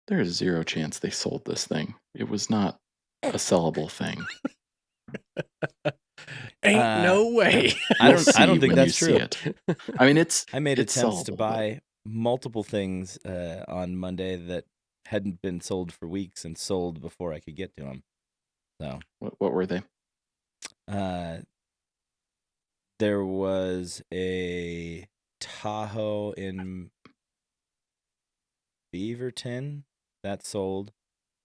There is zero chance they sold this thing. It was not a sellable thing. Ain't no way. I don't think when that's you see true. it. I mean, I made it's attempts to sellable, buy multiple things on Monday that hadn't been sold for weeks and sold before I could get to them. So what were they? There was a Tahoe in Beaverton that sold.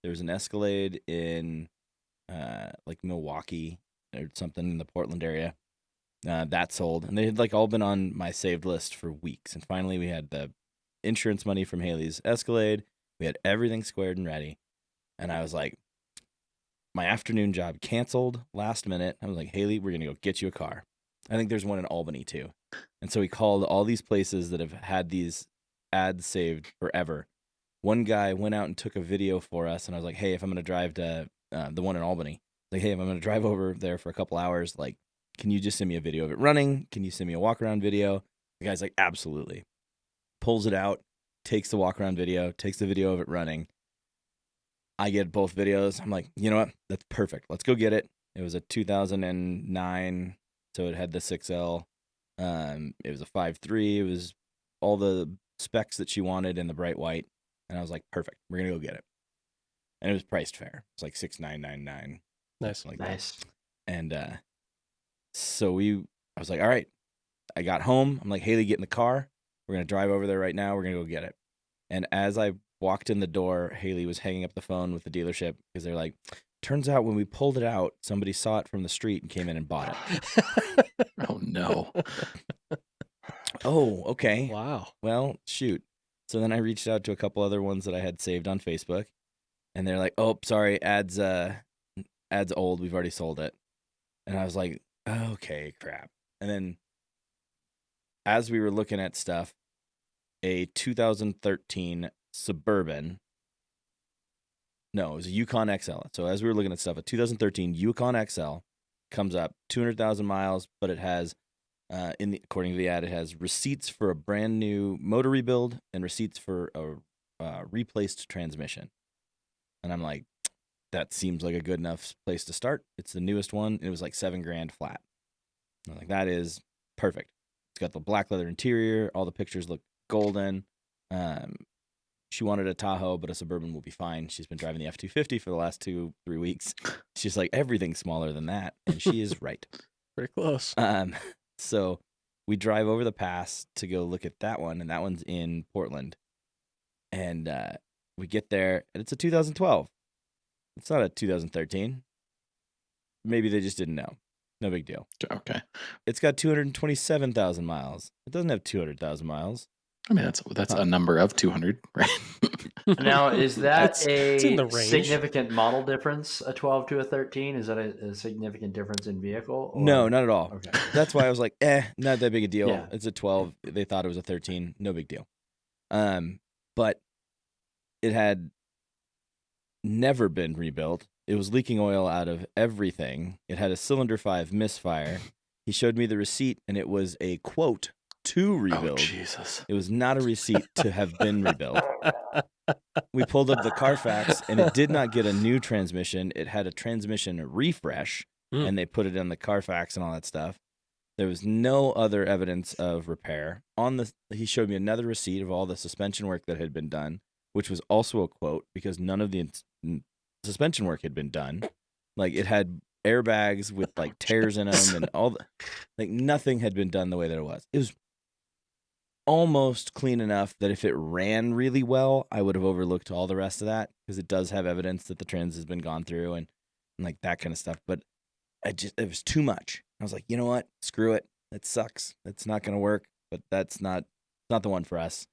There was an Escalade in like Milwaukee or something in the Portland area that sold, and they had like all been on my saved list for weeks. And finally, we had the insurance money from Haley's Escalade. We had everything squared and ready, and I was like, my afternoon job canceled last minute. I was like, Haley, we're gonna go get you a car. I think there's one in Albany too. And so we called all these places that have had these ads saved forever. One guy went out and took a video for us, and I was like, hey, if I'm going to drive to the one in Albany, like, hey, if I'm going to drive over there for a couple hours, like, can you just send me a video of it running? Can you send me a walk-around video? The guy's like, absolutely. Pulls it out, takes the walk-around video, takes the video of it running. I get both videos. I'm like, you know what? That's perfect. Let's go get it. It was a 2009, so it had the 6L. It was a 5.3. It was all the specs that she wanted in the bright white. And I was like, perfect. We're going to go get it. And it was priced fair. It's like $6,999. Nice. Like Nice. That. And so I was like, all right. I got home. I'm like, Haley, get in the car. We're going to drive over there right now. We're going to go get it. And as I walked in the door, Haley was hanging up the phone with the dealership because they're like, turns out when we pulled it out, somebody saw it from the street and came in and bought it. Oh, no. Oh, okay. Wow. Well, shoot. So then I reached out to a couple other ones that I had saved on Facebook, and they're like, oh, sorry, ad's old. We've already sold it. And I was like, okay, crap. And then as we were looking at stuff, a 2013 Suburban, no, it was a Yukon XL. So as we were looking at stuff, a 2013 Yukon XL comes up, 200,000 miles, but it has, according to the ad, it has receipts for a brand new motor rebuild and receipts for a replaced transmission. And I'm like, that seems like a good enough place to start. It's the newest one. It was like $7,000 flat. I'm like, that is perfect. It's got the black leather interior. All the pictures look golden. She wanted a Tahoe, but a Suburban will be fine. She's been driving the F-250 for the last 2-3 weeks. She's like, everything's smaller than that. And she is right. Pretty close. So we drive over the pass to go look at that one, and that one's in Portland. And we get there, and it's a 2012. It's not a 2013. Maybe they just didn't know. No big deal. Okay. It's got 227,000 miles. It doesn't have 200,000 miles. I mean, that's a number of 200, right? Now, is that it's in the a range. significant model difference, a 12 to a 13? Is that a significant different in vehicle? Or? No, not at all. Okay. That's why I was like, not that big a deal. Yeah. It's a 12. They thought it was a 13. No big deal. But it had never been rebuilt. It was leaking oil out of everything. It had a cylinder 5 misfire. He showed me the receipt, and it was a quote to rebuild. Oh, Jesus. It was not a receipt to have been rebuilt. We pulled up the Carfax, and it did not get a new transmission. It had a transmission refresh, and they put it in the Carfax and all that stuff. There was no other evidence of repair. He showed me another receipt of all the suspension work that had been done, which was also a quote because none of the suspension work had been done. Like, it had airbags with like tears in them and all like nothing had been done the way that it was. It was almost clean enough that if it ran really well, I would have overlooked all the rest of that because it does have evidence that the trans has been gone through and like that kind of stuff. But it was too much. I was like, you know what? Screw it. That sucks. That's not going to work. But it's not the one for us.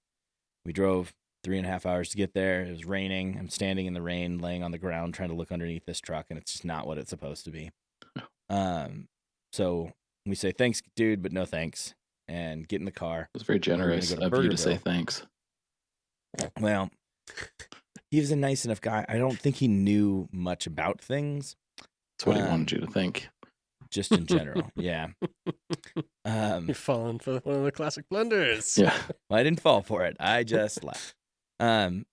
We drove 3.5 hours to get there. It was raining. I'm standing in the rain, laying on the ground, trying to look underneath this truck, and it's just not what it's supposed to be. So we say, thanks, dude, but no thanks, and get in the car. It was very generous of you to say thanks. Well, he was a nice enough guy. I don't think he knew much about things. That's what he wanted you to think. Just in general, yeah. You're falling for one of the classic blunders. Yeah. Well, I didn't fall for it. I just left. And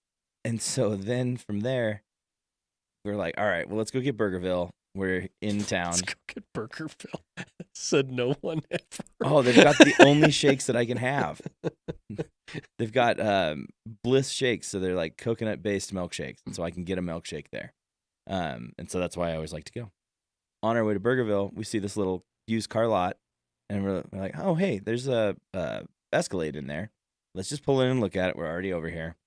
And so then from there, we're like, all right, well, let's go get Burgerville. We're in town. Let's go get Burgerville. Said no one ever. Oh, they've got the only shakes that I can have. They've got Bliss shakes, so they're like coconut-based milkshakes, and so I can get a milkshake there. And so that's why I always like to go. On our way to Burgerville, we see this little used car lot, and we're like, oh, hey, there's a Escalade in there. Let's just pull in and look at it. We're already over here.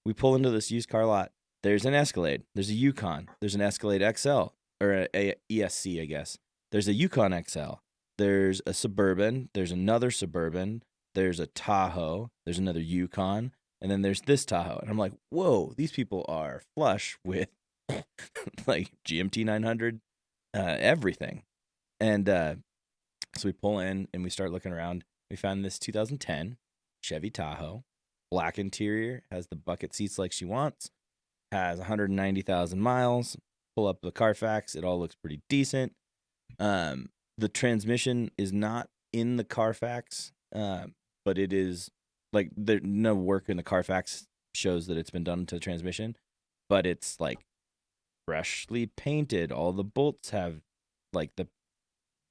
We pull into this used car lot. There's an Escalade. There's a Yukon. There's an Escalade XL, or a ESC, I guess. There's a Yukon XL. There's a Suburban. There's another Suburban. There's a Tahoe. There's another Yukon. And then there's this Tahoe. And I'm like, whoa, these people are flush with like GMT 900, everything. And so we pull in and we start looking around. We found this 2010 Chevy Tahoe. Black interior. Has the bucket seats like she wants. Has 190,000 miles. Pull up the Carfax. It all looks pretty decent. The transmission is not in the Carfax, but it is like there no work in the Carfax shows that it's been done to the transmission, but it's like freshly painted. All the bolts have like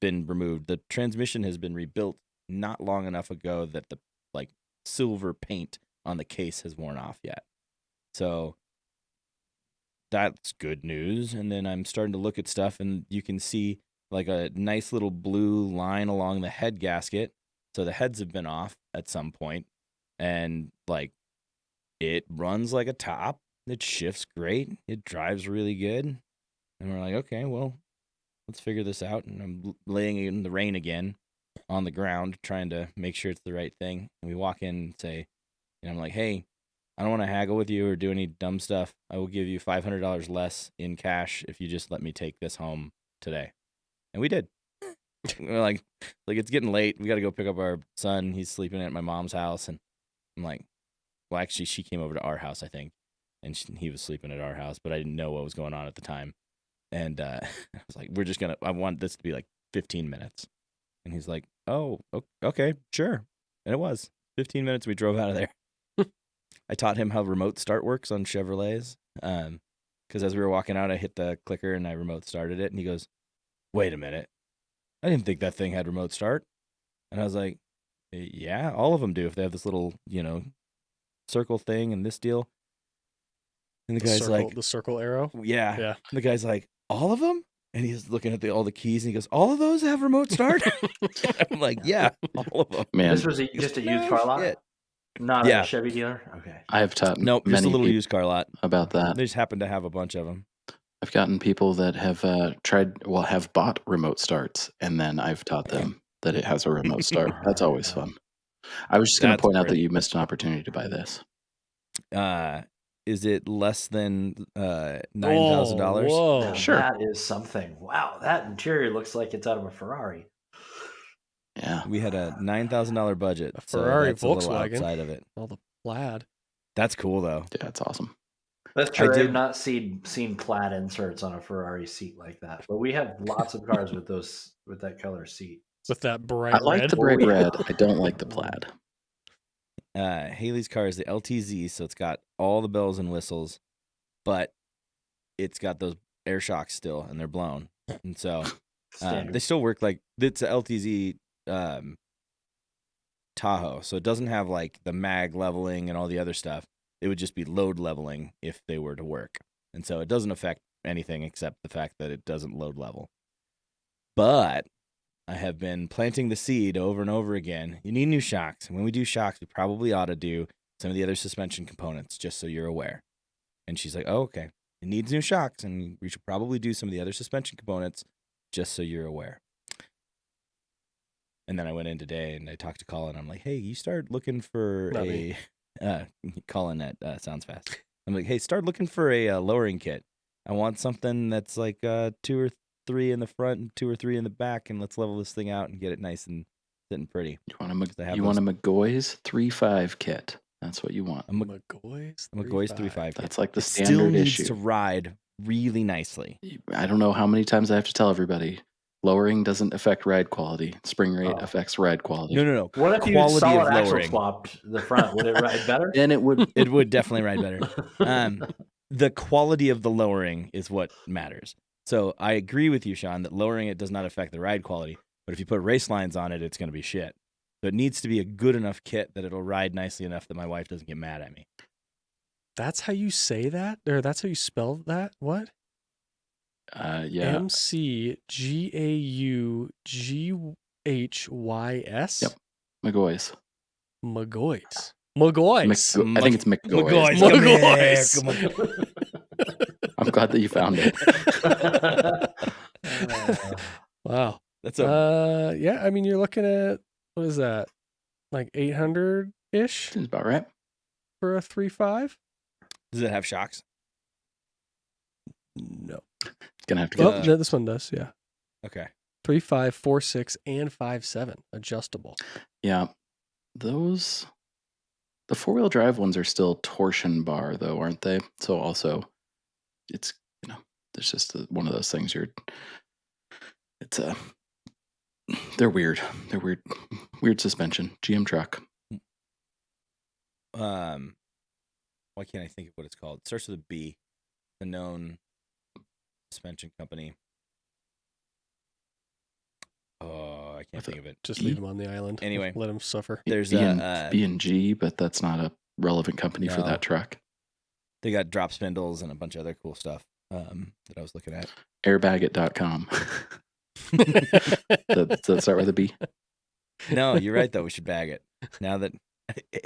been removed. The transmission has been rebuilt not long enough ago that the like silver paint on the case has worn off yet. So that's good news. And then I'm starting to look at stuff, and you can see like a nice little blue line along the head gasket. So the heads have been off at some point, and like it runs like a top. It shifts great. It drives really good. And we're like, okay, well, let's figure this out. And I'm laying in the rain again on the ground, trying to make sure it's the right thing. And we walk in and say, and I'm like, hey, I don't want to haggle with you or do any dumb stuff. I will give you $500 less in cash if you just let me take this home today. And we did. We're like it's getting late. We got to go pick up our son. He's sleeping at my mom's house. And I'm like, well, actually, she came over to our house, I think. And he was sleeping at our house, but I didn't know what was going on at the time. And I was like, I want this to be like 15 minutes. And he's like, oh, okay, sure. And it was 15 minutes. We drove out of there. I taught him how remote start works on Chevrolets. Because as we were walking out, I hit the clicker and I remote started it. And he goes, wait a minute. I didn't think that thing had remote start. And I was like, yeah, all of them do if they have this little, circle thing and this deal. And the guy's like, the circle arrow. Yeah. Yeah. The guy's like, all of them? And he's looking at all the keys and he goes, all of those have remote start? I'm like, yeah, all of them. Man, This was just a used car lot? Shit. Not Yeah. a Chevy dealer? Okay. I have taught Nope, just many a little people used car lot. about that. They just happen to have a bunch of them. I've gotten people that have have bought remote starts, and then I've taught them that it has a remote start. That's always fun. I was just going to That's point out that great. you missed an opportunity to buy this. Is it less than $9,000? Whoa. Now, Sure. That is something. Wow, that interior looks like it's out of a Ferrari. Yeah. We had a $9,000 budget. A Ferrari, so that's a little Volkswagen. outside of it. All the plaid. That's cool though. Yeah, it's awesome. That's true. I I've did- not seen plaid inserts on a Ferrari seat like that, but we have lots of cars with that color seat. With that bright I like red. the bright red. I don't like the plaid. Haley's car is the LTZ, so it's got all the bells and whistles, but it's got those air shocks still, and they're blown. And so Standard. they still work like it's a LTZ Tahoe, so it doesn't have like the mag leveling and all the other stuff. It would just be load leveling if they were to work. And so it doesn't affect anything except the fact that it doesn't load level. But I have been planting the seed over and over again. You need new shocks. And when we do shocks, we probably ought to do some of the other suspension components, just so you're aware. And she's like, oh, okay. It needs new shocks, and we should probably do some of the other suspension components, just so you're aware. And then I went in today, and I talked to Colin. I'm like, hey, you start looking for Not me. Colin at Sounds Fast. I'm like, hey, start looking for a lowering kit. I want something that's like 2 or 3 in the front and 2 or 3 in the back, and let's level this thing out and get it nice and sitting pretty. You want a McGoy's 3.5 kit. That's what you want. McGoy's 3.5. That's like the It still standard needs issue. to ride really nicely. I don't know how many times I have to tell everybody, Lowering doesn't affect ride quality. Spring rate Oh. affects ride quality. No. What if you Quality solid of axle lowering. swapped the front? Would it ride better? Then it would. It would definitely ride better. The quality of the lowering is what matters. So I agree with you, Sean, that lowering it does not affect the ride quality. But if you put race lines on it, it's going to be shit. So it needs to be a good enough kit that it'll ride nicely enough that my wife doesn't get mad at me. That's how you say that? Or that's how you spell that? What? Yeah. McGughys. Yep. McGoys. Magoys. Magoys. I think it's McGoys. McGoys. Come on. I'm glad that you found it. Wow. That's a Yeah, I mean, you're looking at, what is that? Like 800-ish Seems about right. for a 3.5? Does it have shocks? No. Gonna have to get. Oh, no, this one does, yeah. Okay. 3.5, 4.6, and 5.7 adjustable. Yeah, those. The 4-wheel drive ones are still torsion bar though, aren't they? So also, it's there's just one of those things. It's they're weird. They're weird suspension. GM truck. Why can't I think of what it's called? It starts with a B. The known suspension company. Oh, I can't think of it. Just E? leave him on the island. Anyway. Let him suffer. There's B&G, but that's not a relevant company for No. that truck. They got drop spindles and a bunch of other cool stuff that I was looking at. Airbagit.com. Does that start with a B? No, you're right though. We should bag it. Now that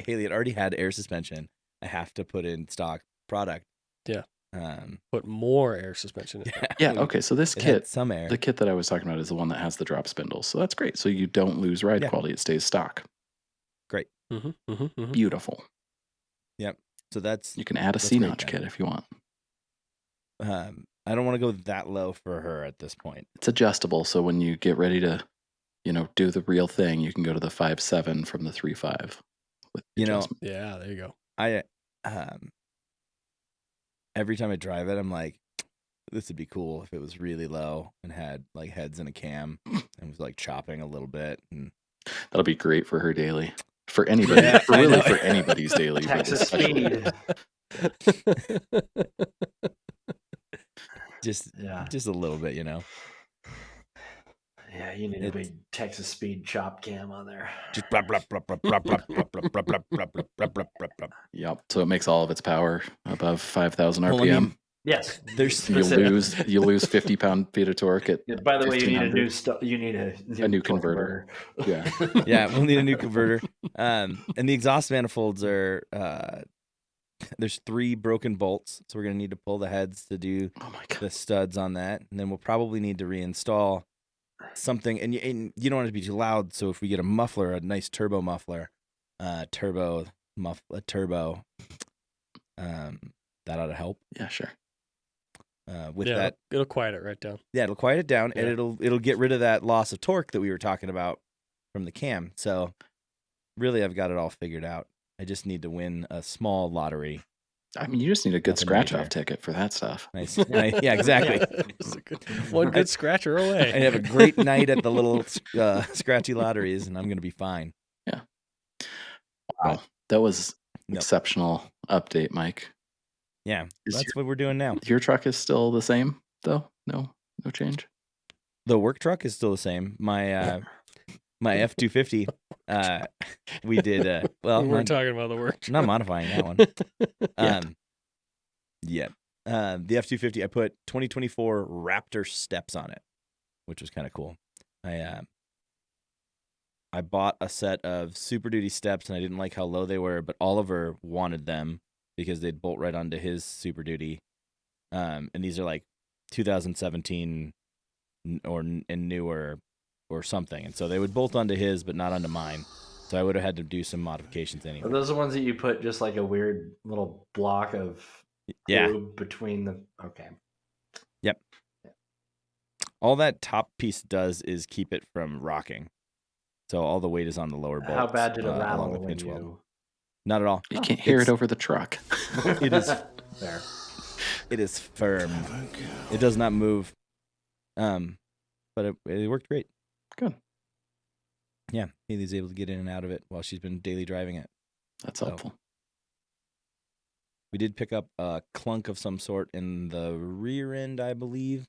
Haley had already had air suspension, I have to put in stock product. Yeah. Um, Put more air suspension in it. Yeah. Okay. So this it had kit, some air. the kit that I was talking about, is the one that has the drop spindles. So that's great. So you don't lose ride Yeah. quality; it stays stock. Great. Beautiful. So that's You can add a That's C great notch then. kit if you want. I don't want to go that low for her at this point. It's adjustable, so when you get ready to, do the real thing, you can go to the 5.7 from the 3.5 with the adjustment. Yeah, there you go. I every time I drive it, I'm like, this would be cool if it was really low and had like heads and a cam and was like chopping a little bit. And That'll be great for her daily. For anybody, Yeah, I know. for anybody's daily. but Texas especially- speed. just Yeah. just a little bit, Yeah, you need a big Texas speed chop cam on there. Just blah, blah, blah, blah, blah, blah, blah, blah, blah, blah, blah, blah, blah, blah, blah. Yep. So it makes all of its power above 5,000 Well, I RPM. mean, Yes. there's you lose 50 pound-feet of torque at. Yeah, by the way, you need a 1,500. You need a new torque converter. Yeah. yeah, we'll need a new converter. And the exhaust manifolds are there's 3 broken bolts, so we're gonna need to pull the heads to do Oh my god. the studs on that, and then we'll probably need to reinstall something. And you don't want it to be too loud, so if we get a muffler, a nice turbo muffler, that ought to help. Yeah, sure. With Yeah, that, it'll quiet it right down. yeah, it'll quiet it down, and Yeah. it'll get rid of that loss of torque that we were talking about from the cam. So really, I've got it all figured out. I just need to win a small lottery. I mean, you just need a good Nothing scratch major. off ticket for that stuff. Nice. Yeah, exactly. One good scratcher away. I have a great night at the little scratchy lotteries, and I'm going to be fine. Wow. That was Nope. exceptional update, Mike. Yeah, Is that's what we're doing now. Your truck is still the same, though? No change? The work truck is still the same. My my F-250, we did well. we weren't talking about the work. I'm not modifying that one. Yet. The F-250, I put 2024 Raptor steps on it, which was kind of cool. I bought a set of Super Duty steps, and I didn't like how low they were, but Oliver wanted them because they'd bolt right onto his Super Duty. And these are like 2017 and newer or something, and so they would bolt onto his, but not onto mine. So I would have had to do some modifications anyway. Are those the ones that you put just like a weird little block of glue between the? Okay. Yep. All that top piece does is keep it from rocking. So all the weight is on the lower bolts. How bad did it along rattle the when pinch you? weld. Not at all. You can't hear it It's- over the truck. It is. There. It is firm. It does not move. But but it worked great. Good. Yeah, Haley's able to get in and out of it while she's been daily driving it. That's So- helpful. We did pick up a clunk of some sort in the rear end, I believe,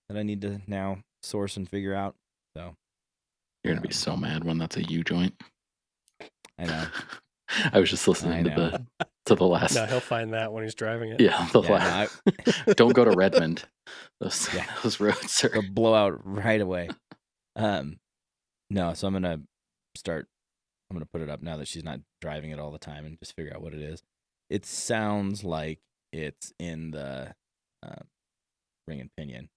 that I need to now source and figure out. So You're going to be so mad when that's a U joint. I know. I was just listening to the last. No, he'll find that when he's driving it. Yeah, the Yeah, last. Don't go to Redmond. Those roads are. They'll blow out right away. No, so I'm gonna put it up now that she's not driving it all the time and just figure out what it is. It sounds like it's in the ring and pinion,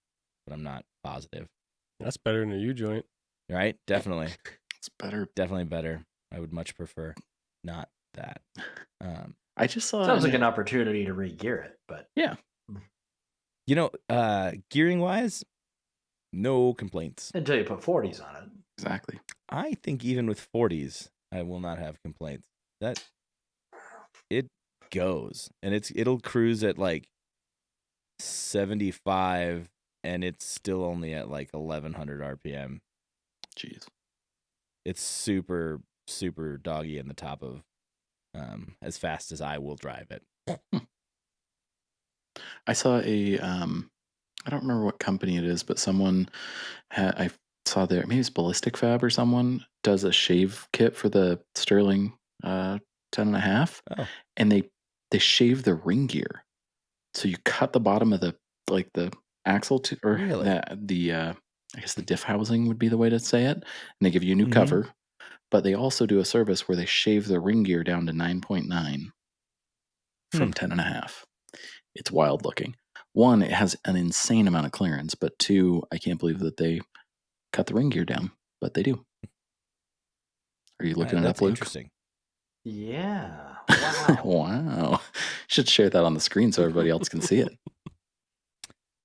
but I'm not positive. That's better than a U joint. Right? Definitely. It's better. Definitely better. I would much prefer not that. I just saw. Sounds like an opportunity to re-gear it, but Yeah. You know, gearing wise, no complaints. until you put 40s on it. Exactly. I think even with 40s, I will not have complaints. That it goes, and it'll cruise at like 75, and it's still only at like 1100 RPM. Jeez. It's super super doggy in the top of as fast as I will drive it. I saw a. I don't remember what company it is, but someone I saw there. Maybe it's Ballistic Fab or someone does a shave kit for the Sterling 10.5, Oh. and they shave the ring gear. So you cut the bottom of the axle to, or Really? I guess the diff housing would be the way to say it, and they give you a new Mhm. cover. But they also do a service where they shave the ring gear down to 9.9 from 10.5. It's wild looking. One, it has an insane amount of clearance, but two, I can't believe that they cut the ring gear down, but they do. Are you looking it That's up, Luke? interesting. Yeah. Wow. Wow. Should share that on the screen so everybody else can see it.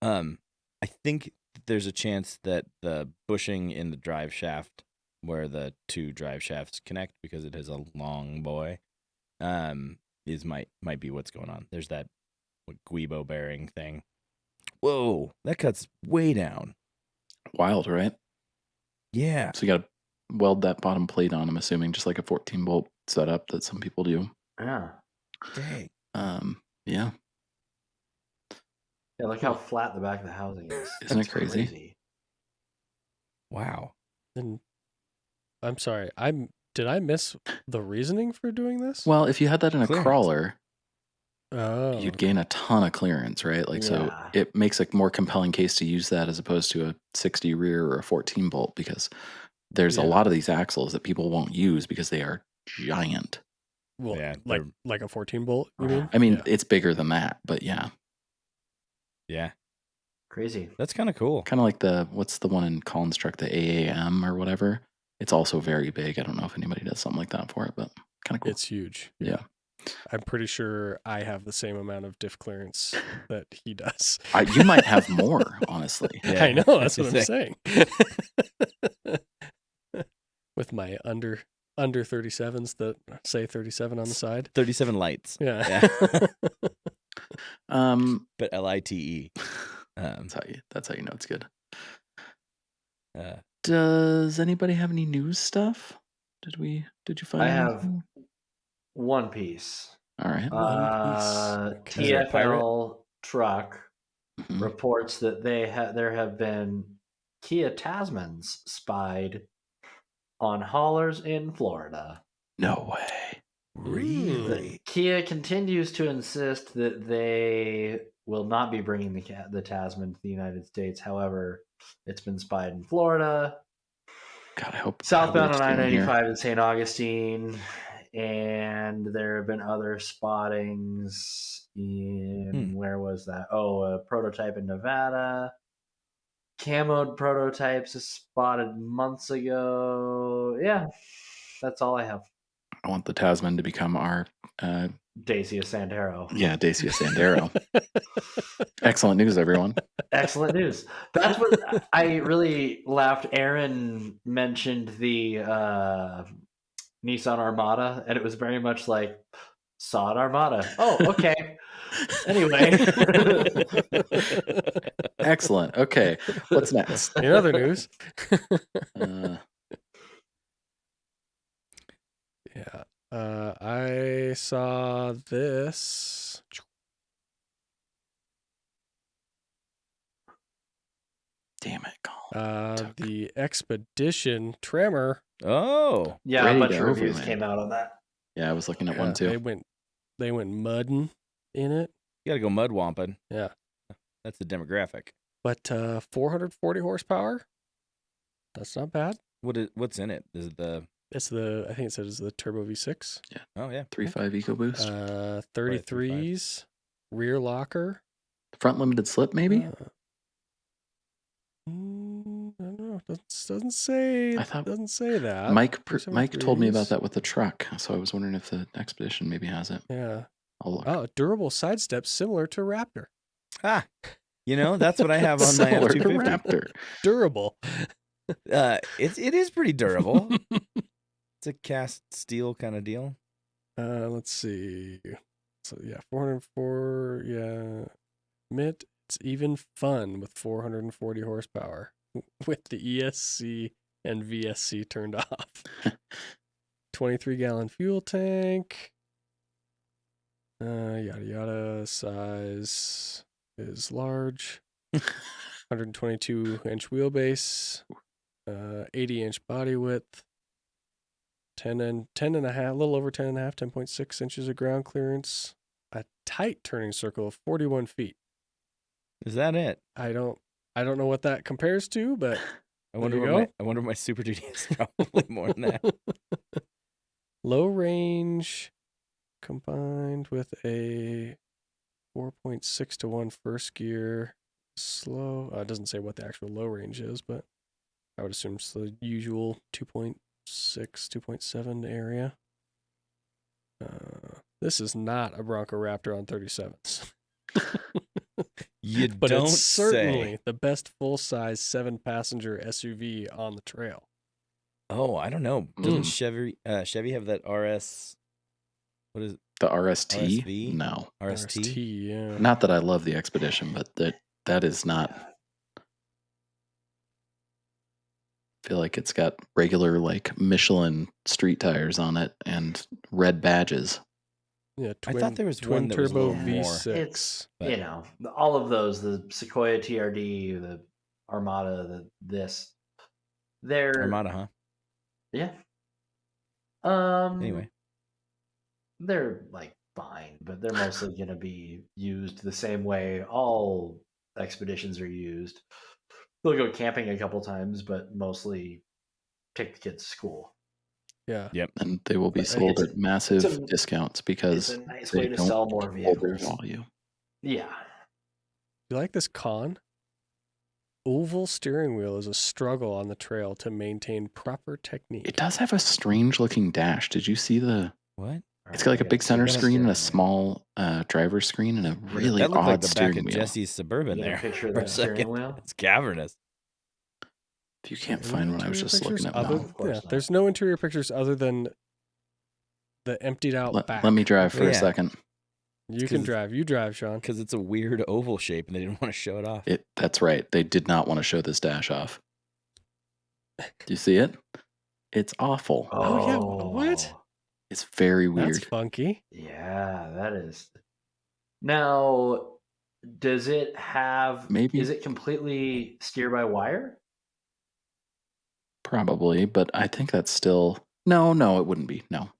I think there's a chance that the bushing in the drive shaft, where the two drive shafts connect because it is a long boy, might be what's going on. There's that Guibo bearing thing. Whoa, that cuts way down. Wild, right? Yeah. So you got to weld that bottom plate on, I'm assuming, just like a 14-bolt setup that some people do. Yeah. Dang. Yeah. Yeah, look how flat the back of the housing is. Isn't it It's crazy? Wow. And I'm sorry, did I miss the reasoning for doing this? Well, if you had that in a Clearance. crawler, Oh, you'd gain a ton of clearance, right? Like, so Yeah. it makes a more compelling case to use that as opposed to a 60 rear or a 14 bolt, because there's a Yeah. lot of these axles that people won't use because they are giant. well, Yeah, like a 14 bolt. You Uh-huh. mean? I mean, Yeah. it's bigger than that, but yeah, Yeah. Crazy. That's kind of cool. kind of like what's the one in Collins truck, the AAM or whatever. It's also very big. I don't know if anybody does something like that for it, but kind of cool. It's huge. Yeah. I'm pretty sure I have the same amount of diff clearance that he does. You might have more, honestly. Yeah. I know, that's what I'm saying. With my under 37s that say 37 on the side. 37 lights. Yeah. But LITE. That's how you know it's good. Uh, Does anybody have any news stuff? Did you find I have anything? One Piece. All right. One Piece. Okay. Is there a pirate? TFL Truck Mhm. reports that there have been Kia Tasmans spied on haulers in Florida. No way. really? Kia continues to insist that they will not be bringing the Tasman to the United States. However, it's been spied in Florida, God, I hope southbound on Publix doing here. 995 in St. Augustine, and there have been other spottings in where was that? Oh, a prototype in Nevada. Camoed prototypes is spotted months ago. Yeah, that's all I have. I want the Tasman to become our Dacia Sandero. Dacia Sandero. Excellent news, everyone. Excellent news. That's what I really laughed. Aaron mentioned the Nissan Armada, and it was very much like, saw an Armada. Oh, okay. Anyway. Excellent. Okay, what's next? In other news, yeah, I saw this. Damn it, Colin. The Expedition Tremor. Oh, Yeah, Ready a bunch to of reviews overland. came out on that. Yeah, I was looking at Yeah, one too. they went mudding in it. you got to go mud womping. Yeah, That's the demographic. but 440 horsepower. That's not bad. What's in it? Is it the? It's the I think it says the Turbo V6. Oh yeah, 3.5 EcoBoost. 33s, rear locker. Front limited slip, maybe? I don't know. Doesn't say. I thought Doesn't say that. Mike told me about 373s. that with the truck, so I was wondering if the Expedition maybe has it. Yeah. I'll look. Oh, durable side steps similar to Raptor. Ah, that's what I have on my Similar to F250. Raptor. Durable. It is pretty durable. It's a cast steel kind of deal. Let's see. So yeah, 404. Yeah, admit it's even fun with 440 horsepower with the ESC and VSC turned off. 23-gallon fuel tank. Yada yada. Size is large. 122-inch wheelbase. 80-inch body width. 10 and a half, a little over 10 and a half, 10.6 inches of ground clearance. A tight turning circle of 41 feet. Is that it? I don't know what that compares to, but I wonder There you what go. I wonder what my Super Duty is. Probably more than that. Low range combined with a 4.6 to 1 first gear. Slow. It doesn't say what the actual low range is, but I would assume it's the usual 2.6, 2.7 area. This is not a Bronco Raptor on 37s. You But don't it's certainly say. the best full-size 7-passenger SUV on the trail. Oh, I don't know. Doesn't Mm. Chevy have that RS? What is it? The RST? RSV? No. RST? yeah. Not that I love the Expedition, but that is not. I feel like it's got regular like Michelin street tires on it and red badges. Yeah, I thought there was twin one that was a turbo little more. V6. It's but- all of those, the Sequoia TRD, the Armada, they're Armada, huh? yeah. Anyway, They're like fine, but they're mostly going to be used the same way all expeditions are used. They'll go camping a couple times, but mostly take the kids to school. Yeah. yep. And they will be But sold it's at massive a- discounts It's because a nice they way to don't sell more hold their vehicles. value. Yeah. You like this con? Oval steering wheel is a struggle on the trail to maintain proper technique. It does have a strange looking dash. Did you see the? What? It's got like a big center screen and a steering wheel. small driver's screen and a really that looked odd like the steering back of wheel. Jesse's Suburban You got a there. picture of for that a steering second. wheel? It's cavernous. If you can't Any find one, I was interior just looking pictures at other, now. Of course not. There's no interior pictures other than the emptied out back. Let me drive for Yeah. a second. You can drive. You drive, Sean. Because it's a weird oval shape and they didn't want to show it off. That's right. They did not want to show this dash off. Do you see it? It's awful. Oh, yeah. What? It's very weird. That's funky. Yeah, that is. Now, does it have? Maybe. Is it completely steer by wire? Probably, but I think that's still no. It wouldn't be. No.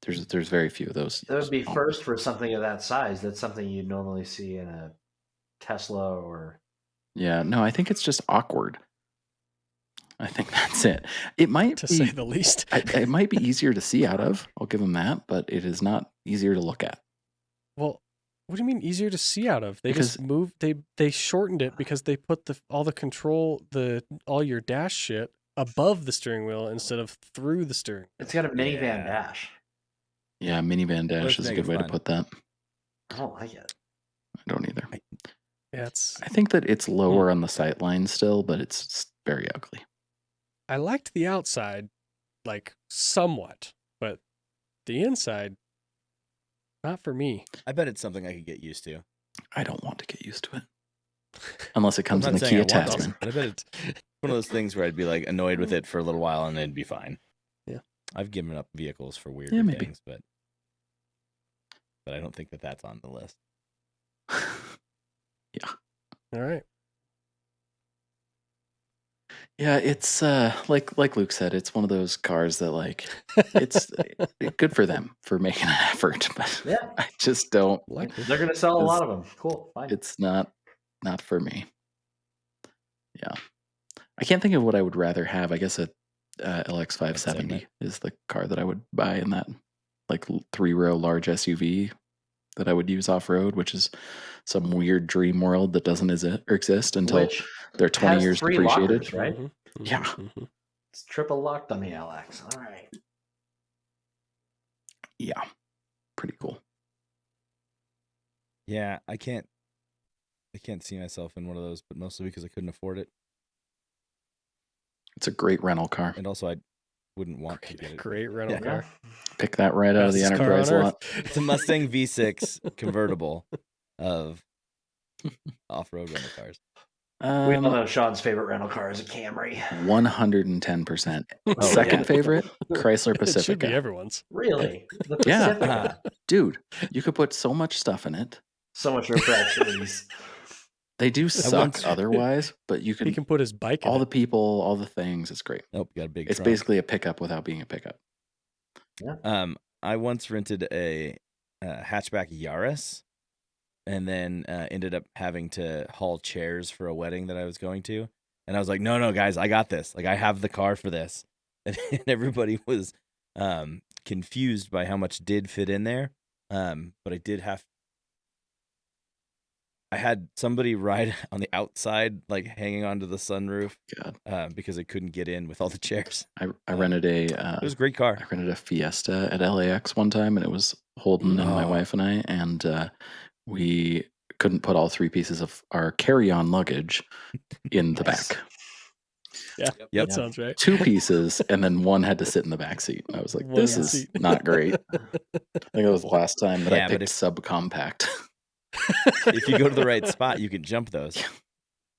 There's very few of those. That would be first for something of that size. That's something you'd normally see in a Tesla or. Yeah, no, I think it's just awkward. I think that's it. It might To be, say the least. it might be easier to see out of. I'll give them that, but it is not easier to look at. Well, what do you mean easier to see out of? They Because- just moved. They shortened it because they put all the control, all your dash shit above the steering wheel instead of through the steering. It's got a minivan Yeah. dash. Yeah, minivan dash Let's is a make good it way to fun. put that. I don't like it. I don't either. Yeah, it's. I think that it's lower on the sight line still, but it's very ugly. I liked the outside, like somewhat, but the inside, not for me. I bet it's something I could get used to. I don't want to get used to it. unless it comes I'm in not the saying Kia I want Tasman. this, but I bet it's one of those things where I'd be like annoyed with it for a little while and it'd be fine. Yeah. I've given up vehicles for weirder Yeah, maybe. things, but I don't think that that's on the list. Yeah. All right. Yeah, it's like Luke said, it's one of those cars that like it's good for them for making an effort, but Yeah. I just don't. Lucky. They're going to sell a It's- lot of them. Cool. Fine. It's not for me. Yeah, I can't think of what I would rather have. I guess a LX570 segment. is the car that I would buy in that like 3-row large SUV that I would use off road, which is some weird dream world that doesn't exist until Which they're 20 has years 3 depreciated. lockers, right? Yeah. It's triple locked on the LX. All right. Yeah, pretty cool. Yeah, I can't see myself in one of those, but mostly because I couldn't afford it. It's a great rental car. And also I wouldn't want to get it. Great rental Yeah. car. Pick that right out of the Fastest car enterprise on lot. Earth. It's a Mustang V6 convertible of off-road rental cars. We all know Sean's favorite rental car is a Camry. 110%. Oh, Second yeah. favorite, Chrysler It should be Pacifica. everyone's. Really? The Yeah. Pacifica. Dude, you could put so much stuff in it. So much room for activities. They do suck once- otherwise, but you He can can put his bike in all it. the people, all the things. It's great. Nope, got a big It's trunk. basically a pickup without being a pickup. I once rented a hatchback Yaris and then ended up having to haul chairs for a wedding that I was going to. And I was like, no, guys, I got this. Like, I have the car for this. And everybody was confused by how much did fit in there. But I had somebody ride on the outside, like hanging onto the sunroof God. because I couldn't get in with all the chairs. I rented a It was a great car. I rented a Fiesta at LAX one time, and it was Holden and my Oh. wife and I, and we couldn't put all 3 pieces of our carry-on luggage in the Nice. back. Yeah, Yep. that sounds right. 2 pieces, and then 1 had to sit in the back seat. I was like, One this is seat. not great. I think it was the last time that Yeah, I but picked subcompact. If you go to the right spot, you can jump those.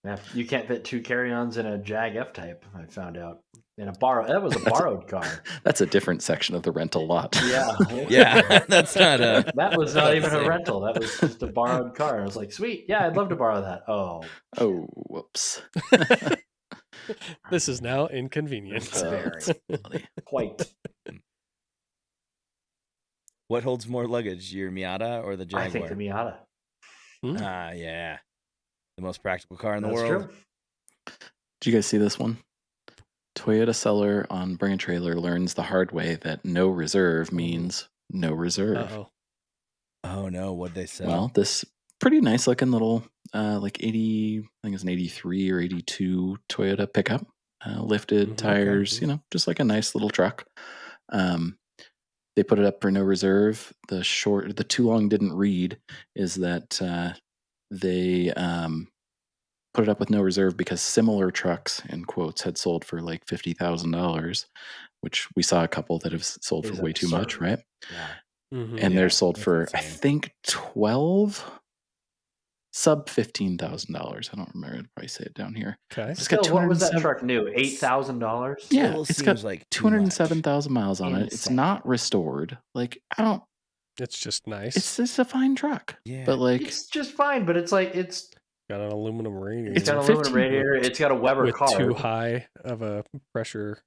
Yeah, you can't fit 2 carry-ons in a Jag F-Type, I found out. That was a borrowed car. That's a different section of the rental lot. Yeah. Yeah, that's not a. That was not even a Same. rental. That was just a borrowed car. I was like, sweet. Yeah, I'd love to borrow that. Oh. Oh, whoops. This is now inconvenient. Very. Funny. Quite. What holds more luggage, your Miata or the Jaguar? I think the Miata. Yeah, the most practical car in the That's world. true. Did you guys see this one? Toyota seller on Bring a Trailer learns the hard way that no reserve means no reserve. Uh-oh. Oh no, what'd they sell? Well, this pretty nice looking little, like 80, I think it's an 83 or 82 Toyota pickup, lifted Mhm, tires, okay. Just like a nice little truck. They put it up for no reserve. The too long didn't read is that they put it up with no reserve because similar trucks, in quotes, had sold for like $50,000, which we saw a couple that have sold Is for way too much, absurd. right? Yeah. Mhm. And Yeah, they're sold that's for, I insane. think, 12, sub $15,000. I don't remember the price. Say it down here. Okay. It's got Still, what was that 207 truck new? $8,000? Yeah, Still it's got seems like too much. 207,000 miles on it. It's Insane. not restored. Like, It's just nice. it's just a fine truck. Yeah. But like, It's just fine, but it's like it's got an aluminum radiator. got an 15 aluminum radiator. It's got a Weber with car. too high of a pressure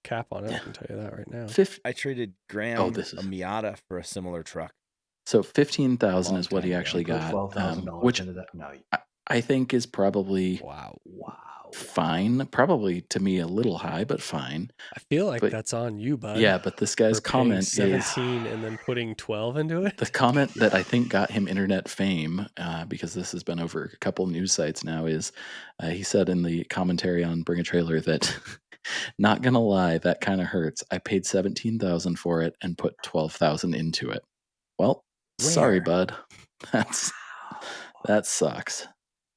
cap on it. I Yeah. can tell you that right now. I traded Graham this is- a Miata for a similar truck. so 15,000 Long is what he time ago. actually Put got, $12,000 which into that. No. I think is probably Wow. fine. Probably to me a little high, but fine. I feel like But- that's on you, bud. Yeah, but this guy's for paying comment is 17 and then putting 12 into it. the comment that I think got him internet fame, because this has been over a couple news sites now, is he said in the commentary on Bring a Trailer that, not gonna lie, that kind of hurts. I paid 17,000 for it and put 12,000 into it. Well, sorry, Where? bud. That sucks.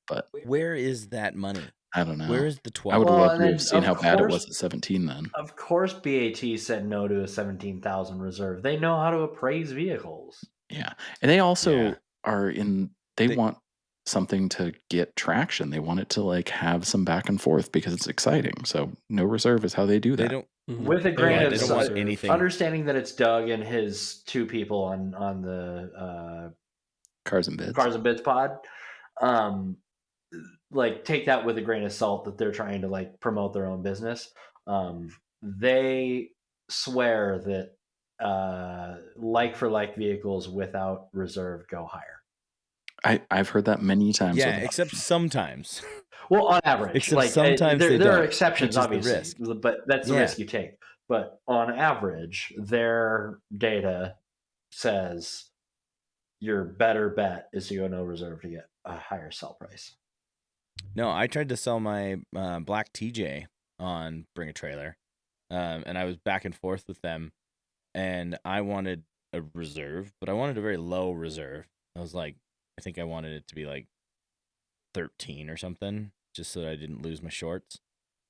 But Where is that money? I don't know. Where is the I 12? would Well, love and to then, have seen of how bad it course- was at 17 then. Of course, BAT said no to a 17,000 reserve. They know how to appraise vehicles. Yeah. And they also Yeah. are in, they They- want something to get traction. They want it to like have some back and forth because it's exciting. So no reserve is how they do They that. don't. With a grain Yeah, of they don't salt, want anything. understanding that it's Doug and his two people on the Cars and bids. Cars and Bits pod, like take that with a grain of salt that they're trying to like promote their own business. They swear that like for like vehicles without reserve go higher. I've heard that many times. Yeah, with them. except sometimes. Well, on average, Except like sometimes there, they there are don't, exceptions, which is the obviously, risk. but that's the Yeah. risk you take. But on average, their data says your better bet is to go no reserve to get a higher sell price. No, I tried to sell my black TJ on Bring a Trailer, and I was back and forth with them, and I wanted a reserve, but I wanted a very low reserve. I was like, I think I wanted it to be like 13 or something, just so that I didn't lose my shorts,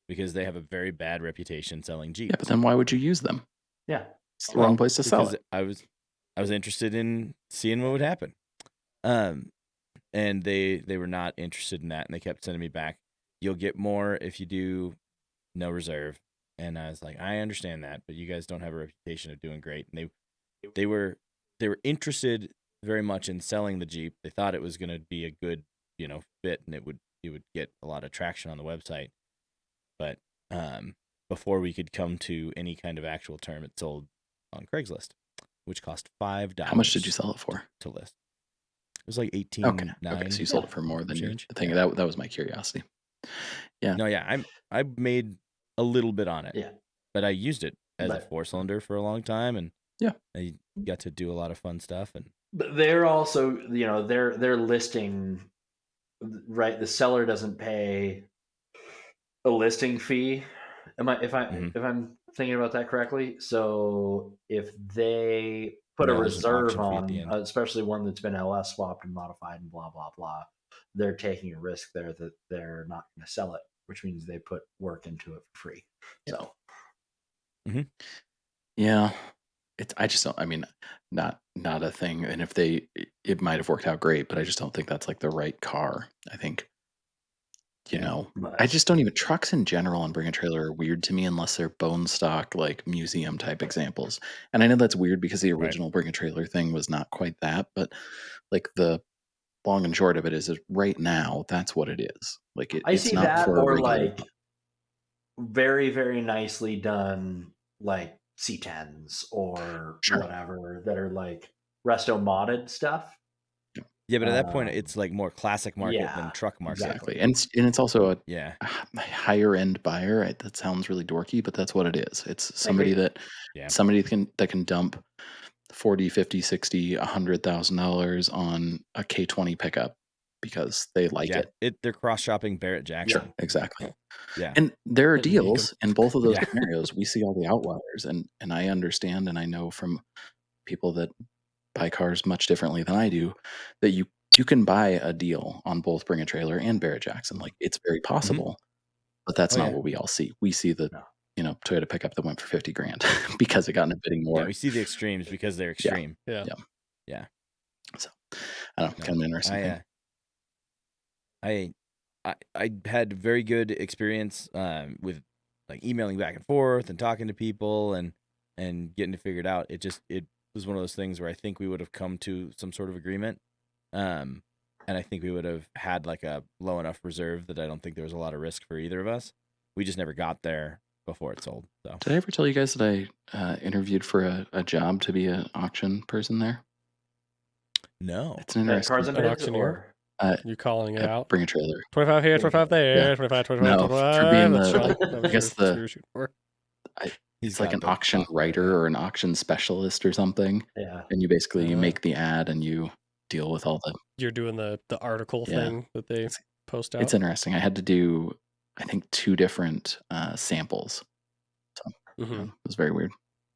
because they have a very bad reputation selling Jeeps. Yeah, but then why would you use them? Yeah, It's the wrong place to sell because it. I was interested in seeing what would happen. And they were not interested in that, and they kept sending me back. You'll get more if you do no reserve. And I was like, I understand that, but you guys don't have a reputation of doing great. And they were interested very much in selling the Jeep. They thought it was going to be a good, fit, and it would get a lot of traction on the website. But before we could come to any kind of actual term, it sold on Craigslist, which cost $5. How much did you sell it for? To list? It was like 18. Okay, so you sold it for more than change. the thing. Yeah. That was my curiosity. Yeah. No, yeah, I made a little bit on it. Yeah. But I used it as a 4-cylinder for a long time, and yeah, I got to do a lot of fun stuff. And but they're also, they're listing, right? The seller doesn't pay a listing fee. If I'm thinking about that correctly? So if they put a there's an reserve auction fee at the on, end. especially one that's been LS swapped and modified and blah blah blah, they're taking a risk there that they're not going to sell it, which means they put work into it for free. So, yeah, I just don't. I mean, not a thing. And if it might have worked out great, but I just don't think that's like the right car. I think. I just don't even. Trucks in general and Bring a Trailer are weird to me unless they're bone stock, like museum type examples. And I know that's weird because the original Bring a Trailer thing was not quite that, but like the long and short of it is right now, that's what it is. Like I it's see not that, for a or regular. like very, very nicely done, like C10s or whatever that are like resto modded stuff. Yeah, but at that point, it's like more classic market than truck market. Exactly, and it's also a Yeah. higher end buyer. That sounds really dorky, but that's what it is. It's somebody that can dump $40, $50, $60, $100,000 on a K20 pickup because they like it. They're cross shopping Barrett Jackson. Sure, exactly. Yeah, and there are deals in both of those scenarios. We see all the outliers, and I understand, and I know from people that buy cars much differently than I do, that you can buy a deal on both Bring a Trailer and Barrett Jackson. Like it's very possible, but that's not what we all see. We see the Toyota pickup that went for $50,000 because it got in a bidding war. Yeah, we see the extremes because they're extreme. Yeah. So I don't know, kind of an interesting thing. I had very good experience with like emailing back and forth and talking to people and getting it figured out. It was one of those things where I think we would have come to some sort of agreement. And I think we would have had like a low enough reserve that I don't think there was a lot of risk for either of us. We just never got there before it sold. So did I ever tell you guys that I interviewed for a job to be an auction person there? No. It's an interesting Cars and Bids auctioneer. You calling it out? Bring a Trailer. 25 here, 25 there, 25, 25, No, 25. for being I guess it's like an auction writer or an auction specialist or something. Yeah. And you basically you make the ad and you deal with all the. You're doing the article thing that they post out. It's interesting. I had to do, I think, 2 different samples. So it was very weird.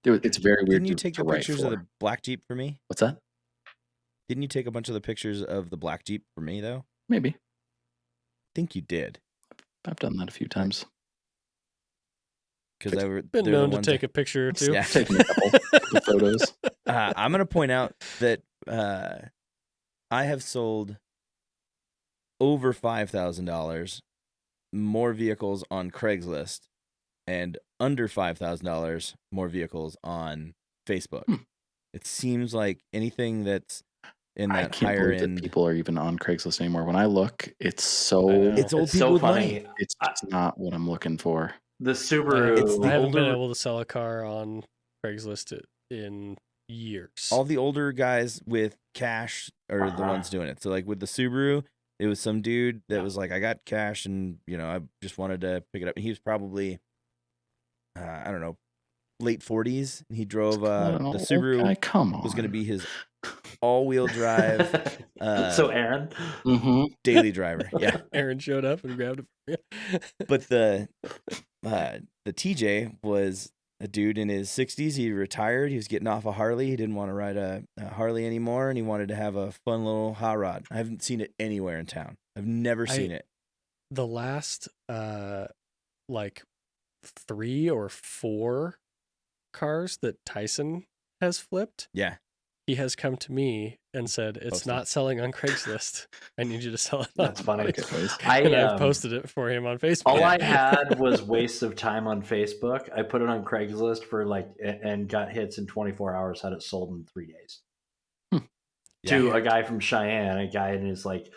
It's very weird. Didn't you take the pictures of the black Jeep for me? What's that? Didn't you take a bunch of the pictures of the black Jeep for me though? Maybe. I think you did. I've done that a few times. Because I've been known to take a picture or two. Yeah, taking a couple photos. I'm going to point out that I have sold over $5,000, more vehicles on Craigslist, and under $5,000, more vehicles on Facebook. It seems like anything that's in I that can't higher believe that end. people are even on Craigslist anymore. When I look, it's so It's old It's people so with funny. money. it's just not what I'm looking for. The I Subaru. haven't been older- able to sell a car on Craigslist in years. All the older guys with cash are the ones doing it. So like with the Subaru, it was some dude that was like, I got cash and I just wanted to pick it up. And he was probably, I don't know, late 40s. And he drove the Subaru Guy, come on. was going to be his all-wheel drive So Aaron. daily driver. Yeah. Aaron showed up and grabbed it from you. But the TJ was a dude in his 60s. He retired. He was getting off a Harley. He didn't want to ride a Harley anymore, and he wanted to have a fun little hot rod. I haven't seen it anywhere in town. I've never seen it. The last like 3 or 4 cars that Tyson has flipped, Yeah. he has come to me and said, it's Posted. not selling on Craigslist. I need you to sell it. That's funny. Marketplace. And I've posted it for him on Facebook. All I had was wastes of time on Facebook. I put it on Craigslist for and got hits in 24 hours, had it sold in 3 days. To a guy from Cheyenne, a guy in his like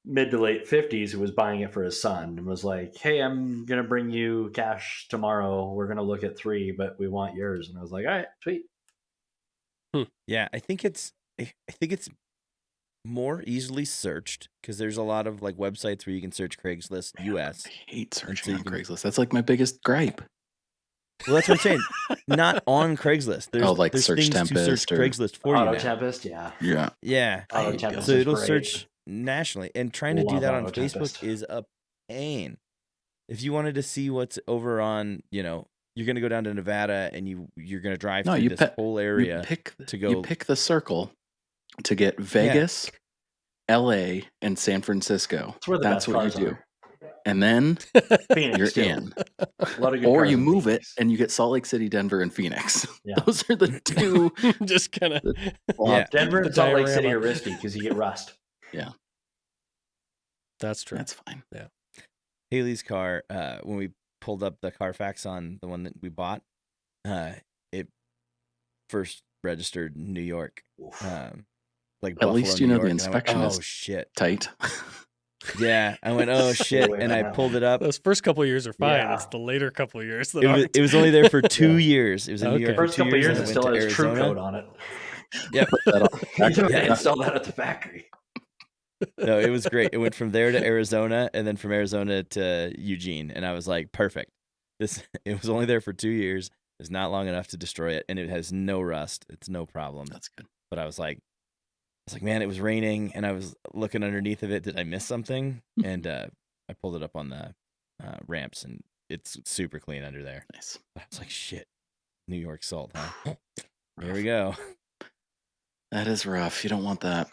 mid to late 50s who was buying it for his son and was like, hey, I'm going to bring you cash tomorrow. We're going to look at 3, but we want yours. And I was like, all right, sweet. Yeah, I think it's more easily searched because there's a lot of like websites where you can search Craigslist US. I hate so searching you on can- Craigslist. That's like my biggest gripe. Well, that's what I'm saying. Not on Craigslist. There's, like there's Search things to Tempest search or Craigslist for you Auto now. Tempest, yeah. Yeah. Yeah. Auto hate Tempest So is it'll great. search nationally, and trying to do Love that on Auto Facebook Tempest. is a pain. If you wanted to see what's over on, you're going to go down to Nevada and you're going to drive through this whole area to go. You pick the circle to get Vegas, LA, and San Francisco. That's where the That's best what you cars do. are. And then Phoenix, you're too. in. A lot of good Or cars you in move Phoenix. it and you get Salt Lake City, Denver, and Phoenix. Yeah. Those are the 2. Just kind of. Yeah. Denver The and Salt Lake City diorama. are risky because you get rust. That's true. That's fine. Haley's car, when we pulled up the Carfax on the one that we bought, it first registered in New York. Like At Buffalo, least you New know the York, and I went, inspection oh is shit. tight. Yeah, I went, oh shit, and I pulled it up. Those first couple of years are fine. Yeah. It's the later couple of years that It was, aren't. it was only there for 2 years. It was in New Okay. York for First 2 couple of years, years, and it I went still to has Arizona. True Code on it. Yep. Put that on. You Yeah. can install that at the factory. No, it was great. It went from there to Arizona, and then from Arizona to Eugene, and I was like, perfect. It was only there for 2 years. It's not long enough to destroy it, and it has no rust. It's no problem. That's good. But I was like, man, it was raining, and I was looking underneath of it. Did I miss something? And I pulled it up on the ramps, and it's super clean under there. Nice. I was like, shit, New York salt, huh? Here we go. That is rough. You don't want that.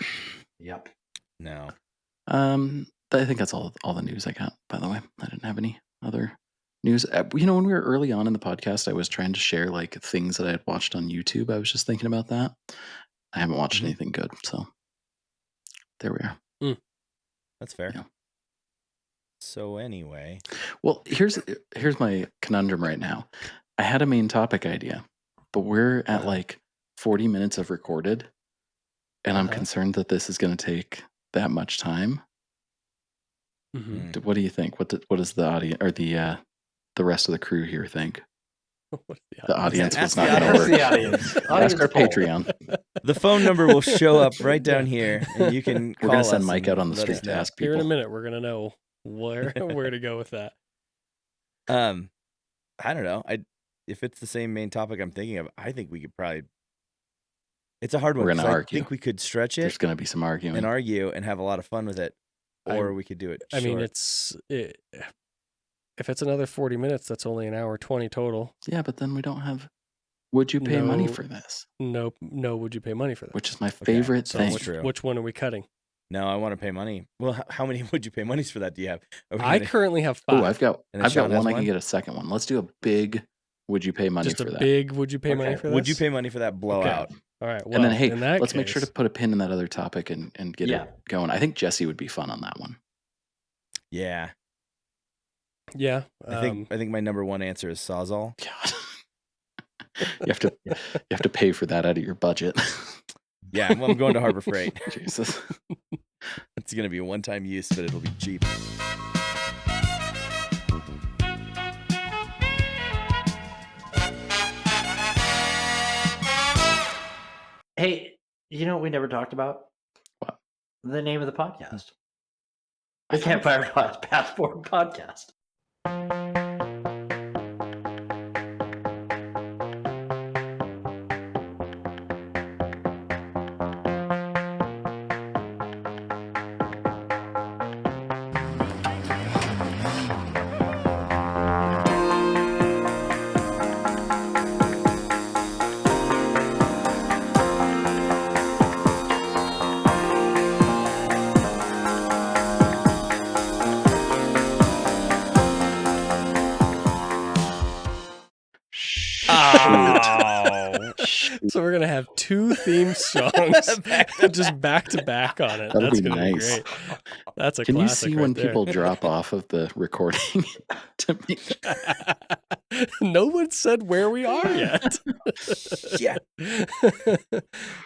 Yep. No. I think that's all the news I got, by the way. I didn't have any other news. When we were early on in the podcast, I was trying to share like things that I had watched on YouTube. I was just thinking about that. I haven't watched anything good, so there we are. That's fair. Yeah. So anyway. Well, here's my conundrum right now. I had a main topic idea, but we're at like 40 minutes of recorded, and I'm concerned that this is going to take that much time. Mhm. What do you think? What does the audience or the rest of the crew here think? What's The audience was Ask not the going to That's work. the audience. Ask our poll. Patreon. The phone number will show up right down here, and you can call We're going us to send Mike and out on the let us street to know. ask Here in a people. minute, we're gonna know where to go with that. I don't know. If it's the same main topic I'm thinking of, I think we could probably. It's a hard one. We're gonna 'cause I argue. think we could stretch There's it going to be some arguing. and argue and have a lot of fun with it, or I'm- we could do it. I mean, short. if it's another 40 minutes, that's only an hour 20 total. Yeah, but then we don't have. Would you pay money No. for this? No, would you pay money for that? Which is my favorite So thing. true. which one are we cutting? No, I want to pay money. Well, how many would you pay monies for that? Do you have? Are we I gonna- currently have 5. Oh, I've got And then Sean has one. I one? can get a second one. Let's do a big. Would you pay money Just for a that? big. Would you pay money Okay. for that? Would you pay money for that blowout? All right. Well, And then hey, in that let's make sure case- to put a pin in that other topic and get Yeah. it going. I think Jesse would be fun on that one. Yeah. Yeah. I think my number one answer is Sawzall. God. you have to pay for that out of your budget. Yeah, well, I'm going to Harbor Freight. Jesus. It's going to be a one-time use, but it'll be cheap. Hey, you know what we never talked about? What? The name of the podcast. I The thought- Campfire Passport Podcast. Oh. So we're gonna have 2 theme songs just back to back on it. That'll That's be gonna nice. be great. That's a Can you classic see right when there. people drop off of the recording to make No one said where we are yet. Yeah.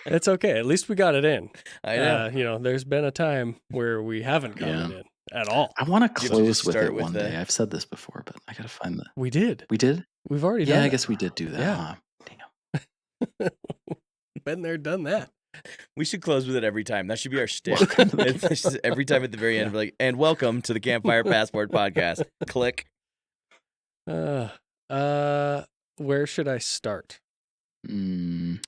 It's okay. At least we got it in. I know. There's been a time where we haven't gotten it in at all. I want to Did you close just with start it with one the- day. I've said this before, but I gotta find the. We did. We did? We've already Yeah, done I that. guess we did do that. Yeah. Huh? Damn. Been there, done that. We should close with it every time. That should be our shtick. Welcome to the It's just every time at the very end, we're like, and welcome to the Campfire Passport Podcast. Click. Where should I start? Mm,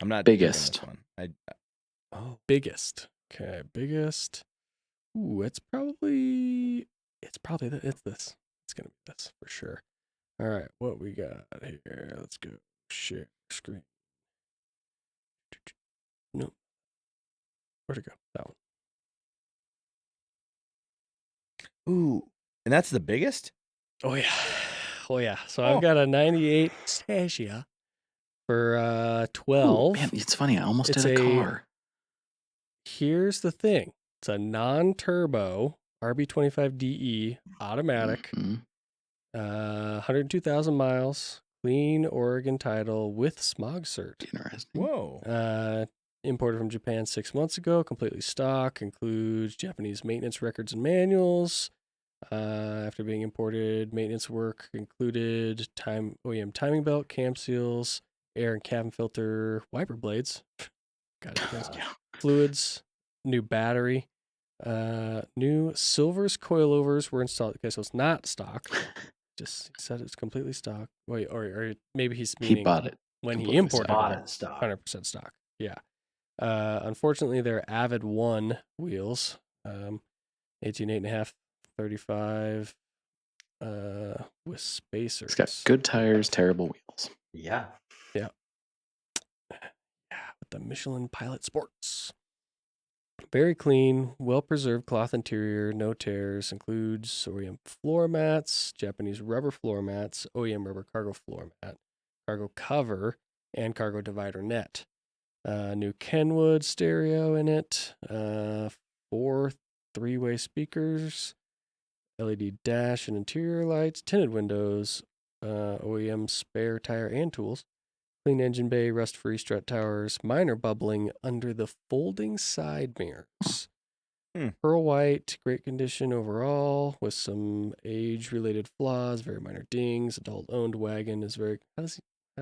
I'm not Biggest. picking this one. Oh, biggest. Okay, biggest. Ooh, it's probably it's this. It's gonna be this for sure. All right, what we got here? Let's go share screen. No, where'd it go? That one. Ooh, and that's the biggest? Oh yeah. So Oh. I've got a 98 Stassia for 12. ooh, man, it's funny. I almost It's did a a- car. Here's the thing. It's a non-turbo RB25DE automatic. Mhm. 102,000 miles, clean Oregon title with smog cert. Interesting. Whoa. Imported from Japan 6 months ago, completely stock, includes Japanese maintenance records and manuals. After being imported, maintenance work included OEM timing belt, cam seals, air and cabin filter, wiper blades. Got it, guys. Yeah. Fluids, new battery, new silvers coilovers were installed. Okay, so it's not stock. Just he said it's completely stock. Wait, or maybe he's meaning He bought it. when he completely imported stock. Bought it. it stock. 100% stock. Yeah. Unfortunately, they're Avid 1 wheels. 18.5, 35 with spacers. It's got good tires, terrible wheels. Yeah. Yeah, with the Michelin Pilot Sports. Very clean, well-preserved cloth interior, no tears. Includes OEM floor mats, Japanese rubber floor mats, OEM rubber cargo floor mat, cargo cover, and cargo divider net. New Kenwood stereo in it. 4 3-way speakers, LED dash and interior lights, tinted windows, OEM spare tire and tools. Clean engine bay, rust-free strut towers, minor bubbling under the folding side mirrors. Pearl white, great condition overall, with some age-related flaws, very minor dings. Adult-owned wagon is very. How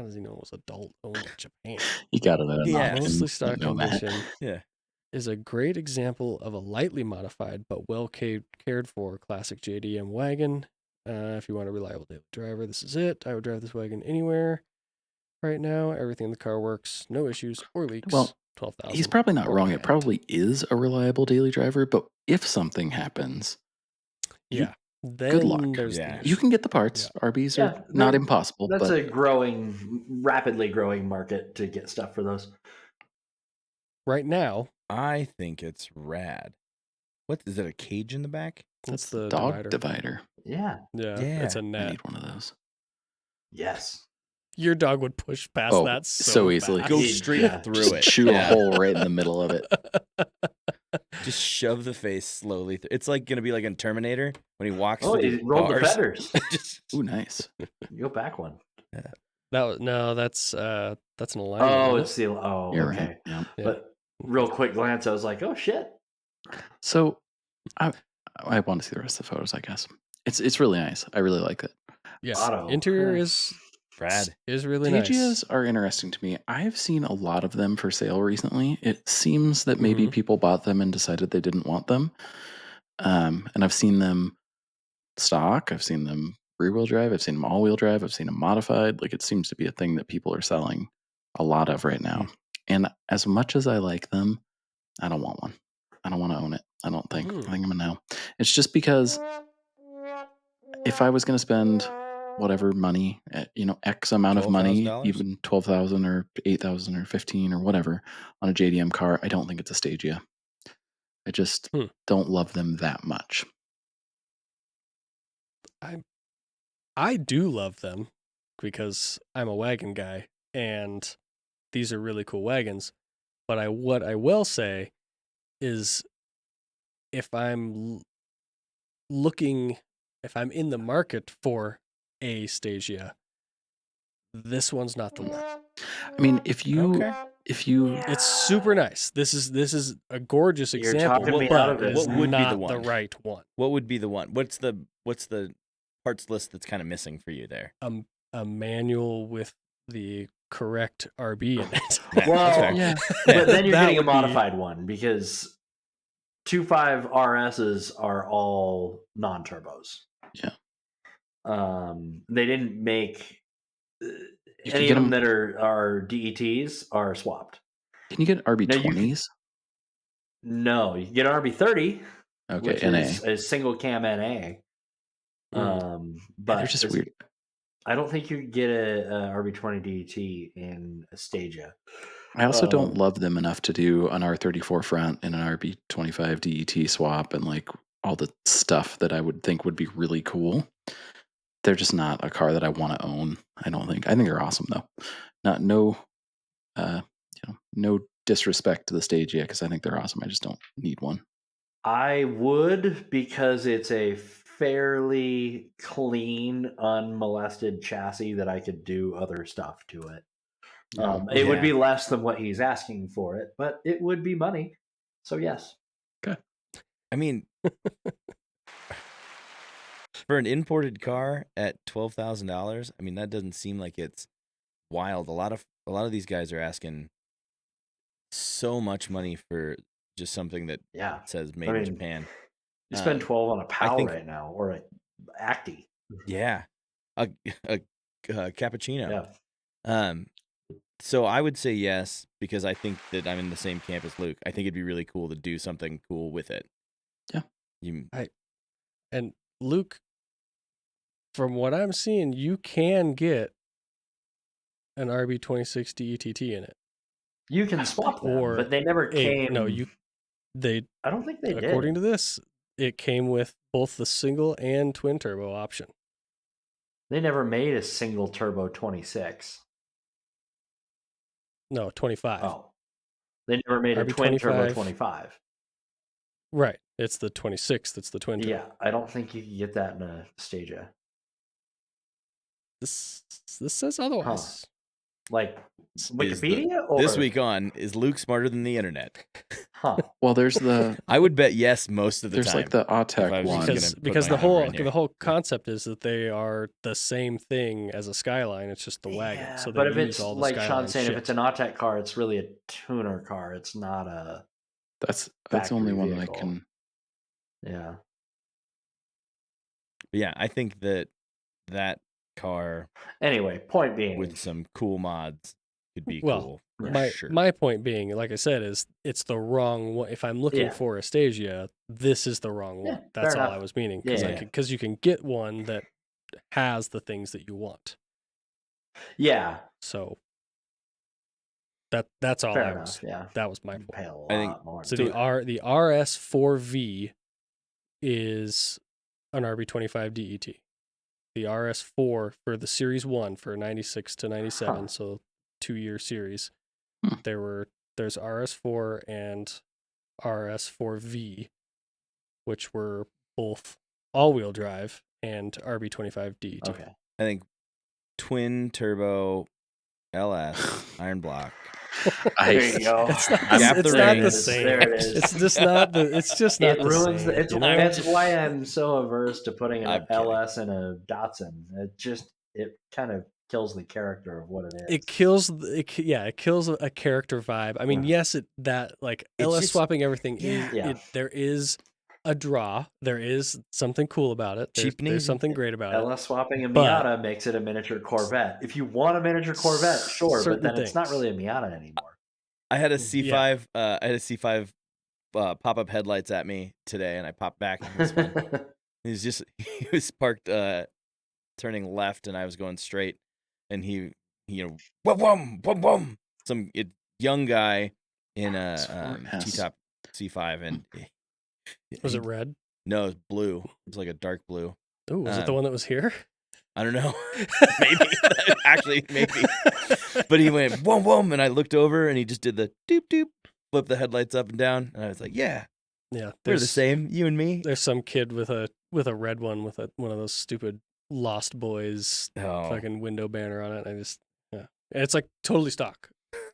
does he know it was adult-owned in Japan? You got it. Yeah. Mostly stock know that. condition. Yeah. Is a great example of a lightly modified but well cared for classic JDM wagon. If you want a reliable daily driver, this is it. I would drive this wagon anywhere. Right now, everything in the car works, no issues or leaks. Well, 12,000. He's probably not wrong. It grand. probably is a reliable daily driver, but if something happens, Yeah. Then good luck. there's Yeah. the you issue. can get the parts. RBs Yeah, are not they're- impossible, That's but a rapidly growing market to get stuff for those. Right now, I think it's rad. What is it? A cage in the back? that's the dog divider. divider. Yeah. Yeah, Yeah. it's a I net. need one of those. Yes. Your dog would push past Oh, that so easily. fast. Go He- straight yeah. through Just it. chew Yeah. a hole right in the middle of it. Just shove the face slowly. It's like gonna be like in Terminator when he walks Oh, through he the rolled the bars. feathers. Just Ooh, nice. You go back one. That's an alignment. Oh, isn't it's the. Oh, You're okay. right. Yeah. Yeah. But real quick glance, I was like, oh shit. So I want to see the rest of the photos, I guess. It's really nice. I really like it. Yeah. Auto. Interior Yeah. Brad. is really Stagias nice. are interesting to me. I've seen a lot of them for sale recently. It seems that maybe Mhm. people bought them and decided they didn't want them. And I've seen them stock. I've seen them rear-wheel drive. I've seen them all-wheel drive. I've seen them modified. Like, it seems to be a thing that people are selling a lot of right now. And as much as I like them, I don't want one. I don't want to own it. I don't think. I think I'm a no. It's just because if I was going to spend whatever money, X amount of money, $12,000? even 12,000 or 8,000 or 15 or whatever on a JDM car, I don't think it's a Stagia. I just don't love them that much. I do love them because I'm a wagon guy and these are really cool wagons. But what I will say is if I'm if I'm in the market for a Stagia, this one's not the one. I mean, if you It's super nice. This is a gorgeous You're example, talking me out of but it. it is What would be the not one? right one. What would be the one? What's the parts list that's kind of missing for you there? A manual with the correct RB in it. Yeah, Well, that's fair. yeah, but then you're That getting a would be- modified one because 2.5 RSs are all non-turbos. Yeah. They didn't make You can any get of them them. that are DETs are swapped. Can you get Now, you RB20s? No, you can get an RB30, Okay, which NA. is a single cam NA. But They're just weird. I don't think you could get a RB20 DET in a Stagia. I also don't love them enough to do an R34 front and an RB25 DET swap and like all the stuff that I would think would be really cool. They're just not a car that I want to own. I don't think. I think they're awesome though. No disrespect to the Stagia because I think they're awesome. I just don't need one. I would because it's a fairly clean, unmolested chassis that I could do other stuff to it. It would be less than what he's asking for it, but it would be money. So yes. Okay. I mean, for an imported car at $12,000, I mean that doesn't seem like it's wild. A lot of these guys are asking so much money for just something that says made in Japan. You spend 12 on a PAL right now or a Acti. Yeah, a cappuccino. Yeah. So I would say yes because I think that I'm in the same camp as Luke. I think it'd be really cool to do something cool with it. Yeah. And Luke, from what I'm seeing, you can get an RB26 DETT in it. You can swap them, but they never came. I don't think they did. According to this, it came with both the single and twin turbo option. They never made a single turbo 26. No, 25. Oh. They never made a twin turbo 25. Right. It's the 26 that's the twin turbo. Yeah, I don't think you can get that in a Stagia. This says otherwise. Like Wikipedia? Or this week on, is Luke smarter than the internet? Well, there's the. I would bet yes most of the there's time. like the Autech one. Because the whole concept is that they are the same thing as a Skyline. It's just the wagon. So but if use it's all the like Skyline Sean's saying, shit. if it's an Autech car, it's really a tuner car. It's not a. That's the only one vehicle. that I can. Yeah. But yeah, I think that car. Anyway, point being, with some cool mods could be cool. Sure. My point being, like I said, is it's the wrong one. If I'm looking for a Stagia, this is the wrong one. That's all I was meaning. Because you can get one that has the things that you want. Yeah. So that's all Fair I enough, was. yeah. That was my point. Pay a lot I think more. So the RS4V is an RB25 DET. The RS4 for the Series 1 for 96 to 97, so 2-year series. There's RS4 and RS4V, which were both all-wheel drive and RB25 DET. Okay. I think twin turbo LS Iron Block. There you go. It's not, Gap it's the not the rings. same. There it is. It's just not the. It's just not It the ruins same. the. you know? That's why I'm so averse to putting an I'm kidding. LS in a Datsun. It kind of kills the character of what it is. It kills. It kills a character vibe. I mean, yes, like It's LS just- swapping everything. Yeah. There is a draw. There is something cool about it. Cheapening. There's something great about it. LS swapping a But- Miata makes it a miniature Corvette. If you want a miniature Corvette, sure, Certain but then it's not things. really a Miata anymore. I had a C5. I had a C5 pop-up headlights at me today, and I popped back. And it was fun. He was parked turning left, and I was going straight, and he wum wum wum. Some young guy in a T-top C5, and Was it red? No, it was blue. It was like a dark blue. Oh, was it the one that was here? I don't know. Maybe. Actually, maybe. But he went wum wum, and I looked over, and he just did the doop doop, flipped the headlights up and down, and I was like, yeah, Yeah, we're the same, you and me. There's some kid with a red one with one of those stupid Lost Boys Oh, fucking window banner on it. It's like totally stock.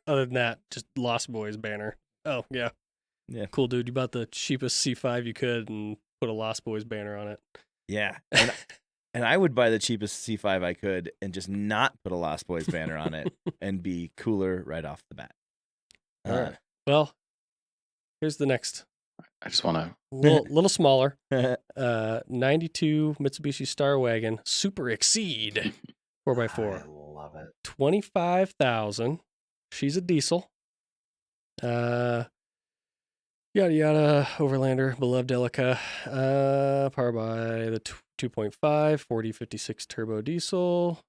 Other than that, just Lost Boys banner. Oh yeah, Yeah. cool dude. You bought the cheapest C5 you could and put a Lost Boys banner on it. yeah. And I would buy the cheapest C5 I could and just not put a Lost Boys banner on it and be cooler right off the bat. All right. Well, here's the next. I just want to. Little smaller. 92 Mitsubishi Star Wagon Super Exceed 4x4. I love it. 25,000. She's a diesel. Yada yada. Overlander, beloved Delica. Powered by the 2.5 4056 turbo diesel.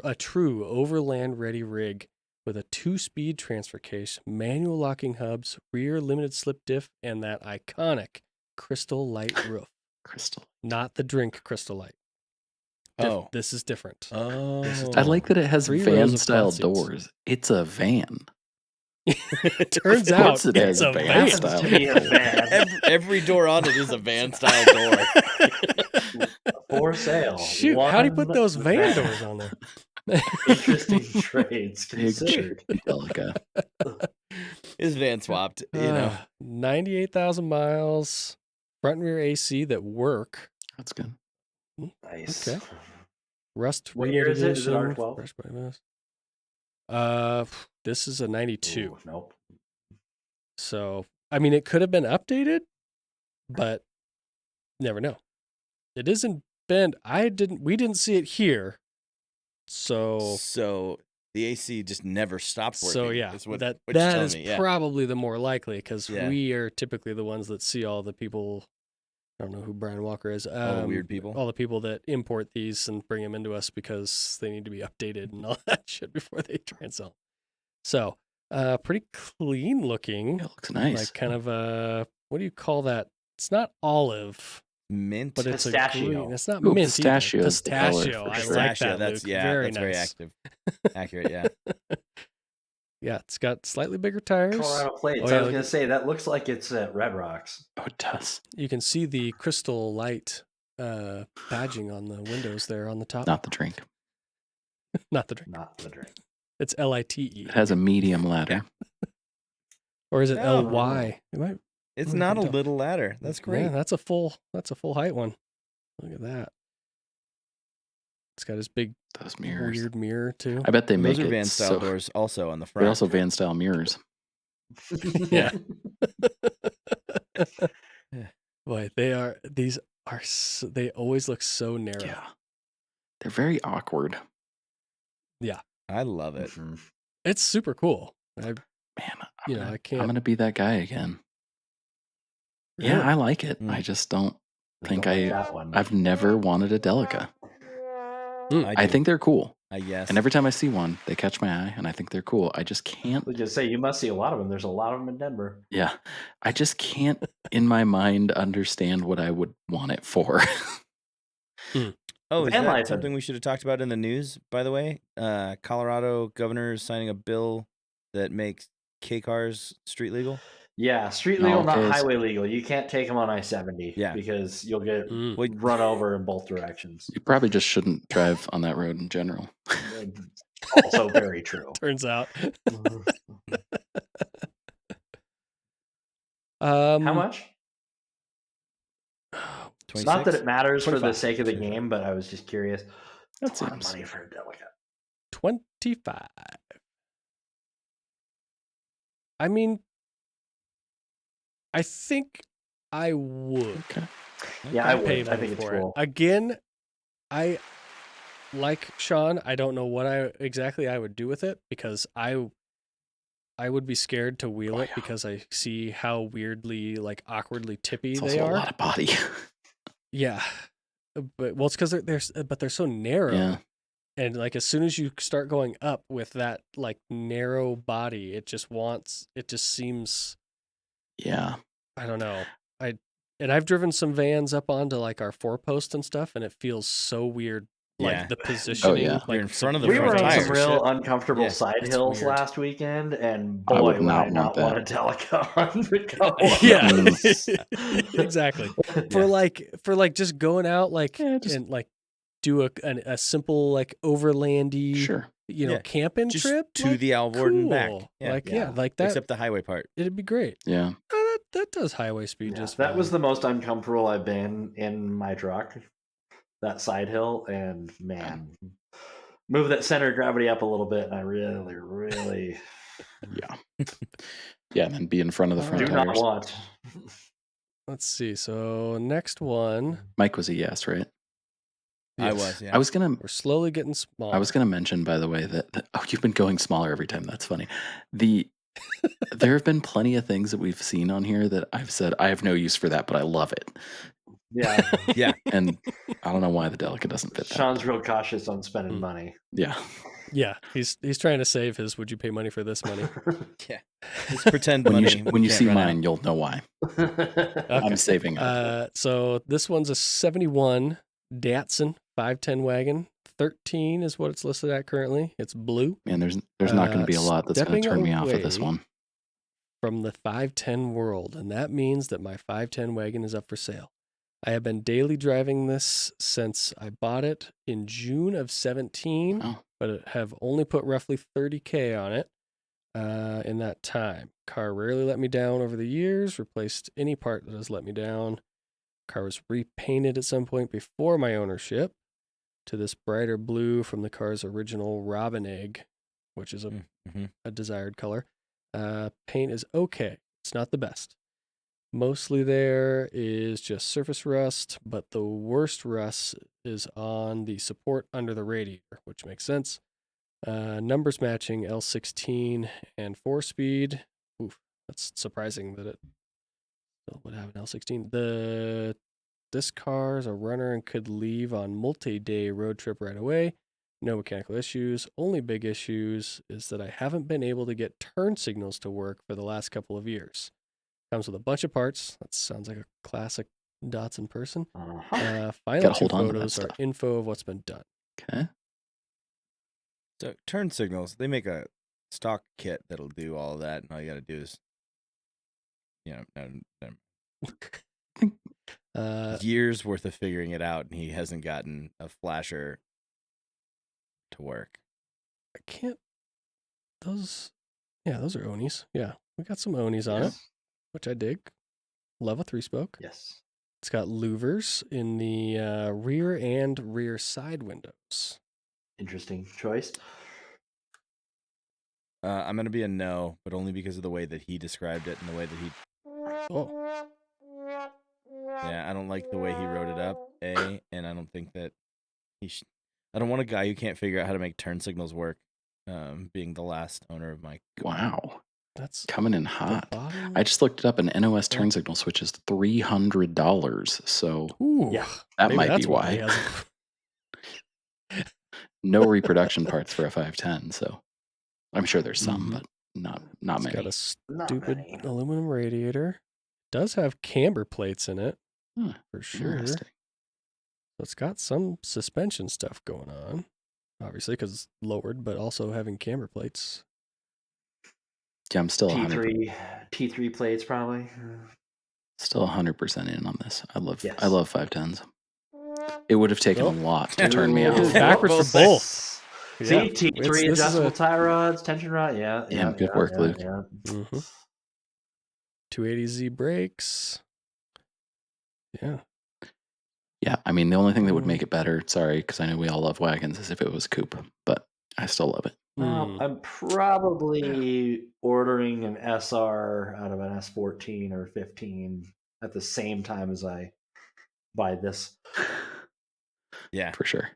A true overland ready rig with a 2-speed transfer case, manual locking hubs, rear limited slip diff, and that iconic Crystal Light roof. Crystal. Not the drink Crystal Light. Oh. This is different. Oh. I like that it has 3 rows van of style cloth seats. doors. It's a van. Turns Of out course it it's has a van van. style. To be a van. Every door on it is a van style door. For sale. Shoot, how'd he put One those van doors on there? Interesting trades Big considered. Delica. Is van swapped, you know. 98,000 miles, front and rear AC that work. That's good. Nice. Okay. Rust What year is it? Is it edition, R12? fresh by this. This is a 92. Ooh, nope. So, I mean, it could have been updated, but never know. It isn't been. We didn't see it here. So the AC just never stopped working. So yeah, is what that you're that telling is me, yeah. probably the more likely because Yeah. we are typically the ones that see all the people. I don't know who Brian Walker is. All the weird people. All the people that import these and bring them into us because they need to be updated and all that shit before they transel. So, pretty clean looking. It looks nice. Like kind of what do you call that? It's not olive, Mint. but it's Pistachio. a green. It's not Ooh, mint. pistachio either. is the color Pistachio. for I sure. like that. That's Luke. yeah, very that's very nice. accurate, yeah. Yeah, it's got slightly bigger tires. Colorado plates. Oh, yeah, I was look going at- to say, that looks like it's at Red Rocks. Oh, it does. You can see the crystal light badging on the windows there on the top. Not the drink. Not the drink. Not the drink. It's LITE. It has a medium ladder. Or is it No. LY? It might, It's I not a can't tell. little ladder. That's great. Yeah, that's a full height one. Look at that. It's got his big Those mirrors. weird mirror too. I bet they make Those are it van style so. doors also on the They're front. also van style mirrors. Yeah. Boy, they always look so narrow. Yeah. They're very awkward. I love it. Mhm. It's super cool. Man, You know, I can't- I'm gonna be that guy again. Really? Yeah, I like it. Mm. I just don't think don't like that one. I've never wanted a Delica. I do. think they're cool. yes. And every time I see one, they catch my eye and I think they're cool. I just can't. I was going to say, you must see a lot of them. There's a lot of them in Denver. Yeah. I just can't in my mind understand what I would want it for. Oh, is Van that life. something we should have talked about in the news, by the way? Colorado governor is signing a bill that makes K cars street legal. Yeah, street legal, not Okay, so- highway legal. You can't take them on I-70 Yeah. because you'll get Well, run over in both directions. You probably just shouldn't drive on that road in general. Also very true. Turns out. How much? It's not that 26? it matters for the 25. sake of the 25. game, but I was just curious. That It's a lot of seems. money for a delicate. 25. I mean, I think I would. Okay. Yeah, I pay would. I money think it's for cool. it. Again, I like Sean. I don't know what exactly I would do with it because I would be scared to wheel Oh, it yeah. because I see how weirdly, like awkwardly tippy It's they also a are. lot of body. Yeah, but well, it's because they're so narrow. Yeah. And like as soon as you start going up with that like narrow body, it just seems, Yeah. I don't know. I've driven some vans up onto like our 4-post and stuff, and it feels so weird. Like Yeah. the positioning, yeah. like You're in front of the We front were on tires. some real uncomfortable Yeah, side it's hills weird. last weekend, and I would boy, would not I want not want a that. Delica on the go. Yeah, exactly. For Yeah. like just going out like Yeah, just- and like do a simple like overlandy, Sure. you know, Yeah, camping just trip to like, the Alvord and back. cool. Yeah. Like Yeah. like that. Except the highway part. It'd be great. Yeah. That does highway speed Yeah, just that fine. was the most uncomfortable I've been in my truck. That side hill, and man, move that center of gravity up a little bit, and I really, really Yeah. Yeah, and then be in front of the front do tires. not want. Let's see. So next one. Mike was a yes, right? I Yes. was, yeah. I was gonna We're slowly getting smaller. I was gonna mention, by the way, that oh, you've been going smaller every time. That's funny. There have been plenty of things that we've seen on here that I've said I have no use for that, but I love it. Yeah, Yeah. And I don't know why the Delica doesn't fit that. Sean's real cautious on spending Hmm. money. Yeah. Yeah, he's trying to save his. Would you pay money for this money? Yeah. It's pretend When money. you can't see run mine, out. you'll know why. Okay. I'm saving up. So this one's a 71 Datsun 510 wagon. 13 is what it's listed at currently. It's blue. Man, there's not going to be a lot that's going to stepping turn me off of this away one. From the 510 world, and that means that my 510 wagon is up for sale. I have been daily driving this since I bought it in June of 17, Oh. but have only put roughly 30K on it in that time. Car rarely let me down over the years, replaced any part that has let me down. Car was repainted at some point before my ownership to this brighter blue from the car's original robin egg, which is a desired color. Paint is okay. It's not the best. Mostly there is just surface rust, but the worst rust is on the support under the radiator, which makes sense. Numbers matching L16 and 4-speed. Oof, that's surprising that it still would have an L16. This car is a runner and could leave on multi-day road trip right away. No mechanical issues. Only big issues is that I haven't been able to get turn signals to work for the last couple of years. Comes with a bunch of parts. That sounds like a classic Datsun person. Final Gotta 2 hold on to that photos are stuff. info of what's been done. Okay. So turn signals, they make a stock kit that'll do all of that, and all you got to do is, years worth of figuring it out, and he hasn't gotten a flasher to work. I can't. Those are Onis. Yeah, we got some Onis on it, which I dig. Love a 3-spoke. Yes. It's got louvers in the rear and rear side windows. Interesting choice. I'm going to be a no, but only because of the way that he described it and the way that he... Oh. Yeah, I don't like the way he wrote it up, and I don't think that I don't want a guy who can't figure out how to make turn signals work, being the last owner of my car. Wow. That's coming in hot. I just looked it up. An NOS turn signal switch is $300. So Yeah, that might be why. No reproduction parts for a 510. So I'm sure there's some, but not many. Got a stupid aluminum radiator. Does have camber plates in it, for sure. Interesting. So it's got some suspension stuff going on, obviously because it's lowered, but also having camber plates. Yeah, I'm still 100, T3 plates probably. still 100% in on this. I love Yes. 510s. It would have taken a lot to turn me This is off. backwards for both. See, Yeah, T3 this is adjustable tie rods, tension rod. Yeah, Damn, good work, Luke. Yeah. 280Z brakes. Yeah. Yeah, I mean, the only thing that would make it better, sorry, because I know we all love wagons, is if it was coupe, but I still love it. I'm probably ordering an SR out of an S14 or 15 at the same time as I buy this. Yeah. For sure.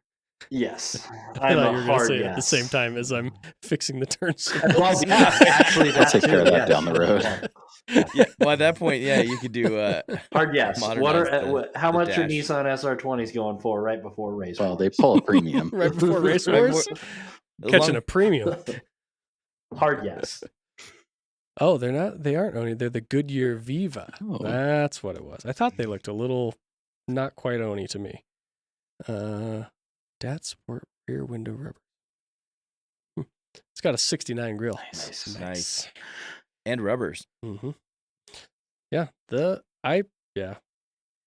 Yes, I I'm thought a you were going to hard say yes. at the same time as I'm fixing the turn Well, signals. yeah, actually, I'll take care of that yes. down the road. Yeah. Well, at that point, yeah, you could do Hard yes. What modernize are how the much are dash. Nissan SR20s going for right before race? Well, they wars? pull a premium. Right before race Right wars? before- Catching a premium. Hard yes. Oh, they aren't Oni. They're the Goodyear Viva. Oh. That's what it was. I thought they looked a little not quite Oni to me. Dat Sport rear window rubber. It's got a 69 grill. Nice. And rubbers. Mm-hmm. Yeah.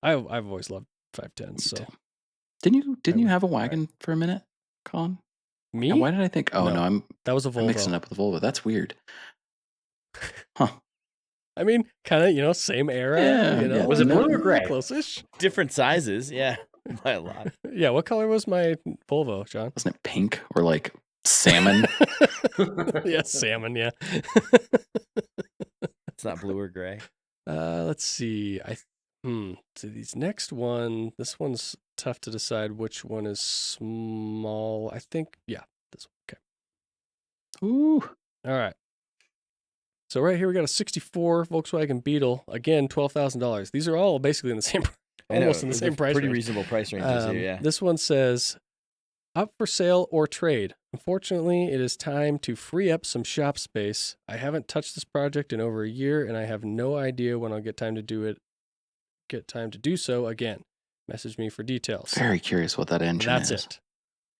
I've always loved 510s. So Didn't you have a wagon for a minute, Colin? me? And why did I think? Oh no, that was a I'm Volvo. mixing it up with a Volvo. That's weird. Huh? I mean, kind of, same era. Yeah, Was it blue or gray? Close-ish. Different sizes, yeah, by a lot. Yeah. What color was my Volvo, John? Wasn't it pink or like salmon? Yeah, salmon. Yeah. It's not blue or gray. Let's see. So this next one, this one's tough to decide which one is small. I think, yeah, this one. Okay. Ooh. All right. So right here we got a 64 Volkswagen Beetle. Again, $12,000. These are all basically in the same, almost in the same price Pretty range. reasonable price ranges here, yeah. This one says, up for sale or trade. Unfortunately, it is time to free up some shop space. I haven't touched this project in over a year, and I have no idea when I'll get time to do so again. Message me for details. Very curious what that engine That's is. it.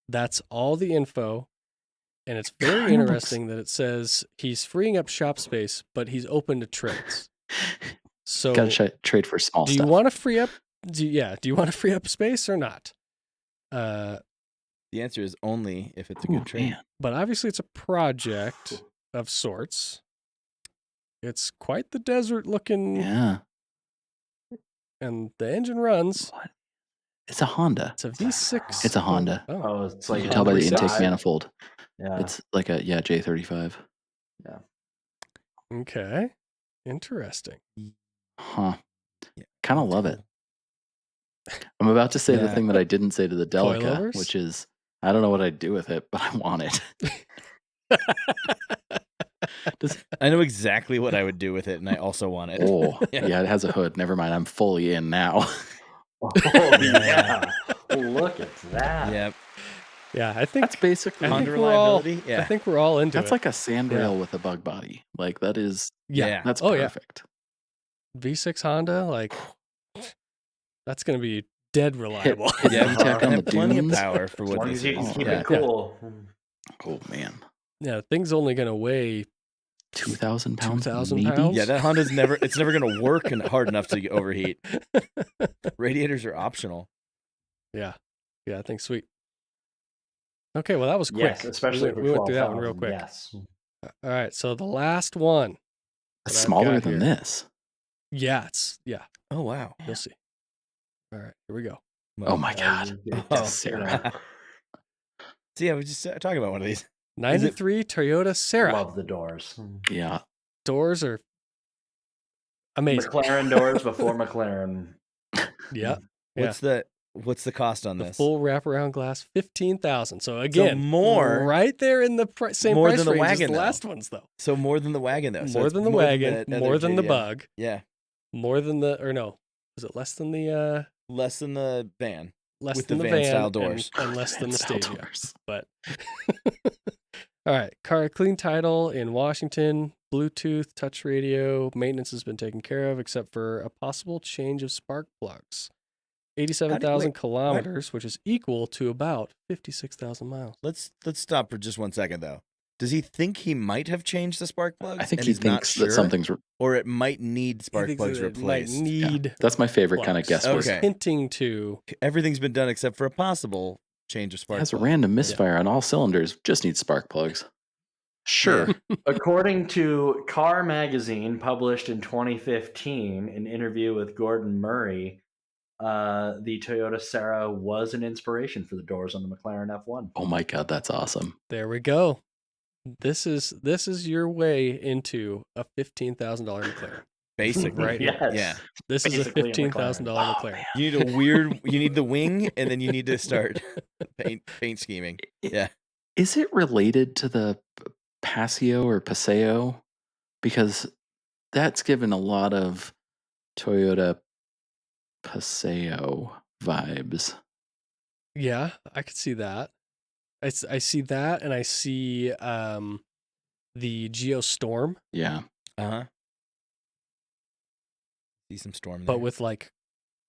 That's all the info. And it's very Kinda interesting that it says he's freeing up shop space, but he's open to trades. So Gotta trade for small do stuff. you want to free up? Do you want to free up space or not? The answer is only if it's a good trade. Man. But obviously, it's a project of sorts. It's quite the desert looking, Yeah. and the engine runs. What? It's a Honda. It's a V6. It's a Honda. Oh, Oh, it's You like can tell by the intake undersized. manifold. Yeah. It's like a J35. okay. Interesting. Huh. Yeah, Kind of love it. I'm about to say the Yeah. thing that I didn't say to the Delica, Coilovers? which is I don't know what I'd do with it, but I want it. I know exactly what I would do with it, and I also want it. Oh, yeah, it has a hood. Never mind. I'm fully in now. Oh yeah. Look at that. Yep. Yeah, I think That's basically I think Honda we're all. reliability. Yeah. I think we're all into that's it. like a sandrail with a bug body. Like that is Yeah. that's Oh, yeah. perfect. V6 Honda, like that's going to be dead reliable. Hit Yeah, VTEC on and the have plenty of dunes. power for As what long this as you can is. keep Yeah. it cool. Oh man. Yeah, thing's only going to weigh 2,000 pounds. 2,000 maybe? pounds? Yeah, that Honda's never going to work hard enough to overheat. Radiators are optional. Yeah, I think sweet. Okay, well that was quick. Yes, especially we went through that one 12,000, real quick. Yes. All right, so the last one. It's that I've smaller got than here. this. Yeah, Oh wow. you'll see. All right, here we go. Oh my god. Oh. Sarah. See, I was just talking about one of these. 93 Toyota Sarah. Love the doors. Yeah. Doors are amazing. McLaren doors before McLaren. Yeah. What's the cost on The this? full wraparound glass, 15,000. So again, more- right there in the same more price than the range as wagon, the though. last ones, though. So more than the wagon though. So More it's than the wagon, other more than the JDM. bug, Yeah. more than the was it less than the Less than the van. less With than the the van van style and- doors. and less than the Style Stadia. doors. But all right, car clean title in Washington, Bluetooth, touch radio, maintenance has been taken care of except for a possible change of spark plugs. 87,000 wait, kilometers, which is equal to about 56,000 miles. Let's stop for just 1 second though. Does he think he might have changed the spark plugs? I think and he he's not thinks sure, that something's. or it might need He spark thinks plugs that it might replaced. need That's my favorite kind of plugs. guesswork. He's Okay. hinting to. Everything's been done except for a possible change of It spark has a plug. random misfire on all cylinders. Just needs spark plugs. Sure. According to Car Magazine, published in 2015, an interview with Gordon Murray, the Toyota Serra was an inspiration for the doors on the McLaren F1. Oh my god, that's awesome. There we go. This is your way into a $15,000 McLaren. Basically, Right. Yes. Yeah. This is a Basically a $15,000 McLaren. McLaren. You need the wing, and then you need to start paint scheming. Yeah. Is it related to the Paseo or Paseo? Because that's given a lot of Toyota Paseo vibes. Yeah, I could see that. I see that, and I see the Geostorm, Yeah. Uh-huh. See some storm there. but with like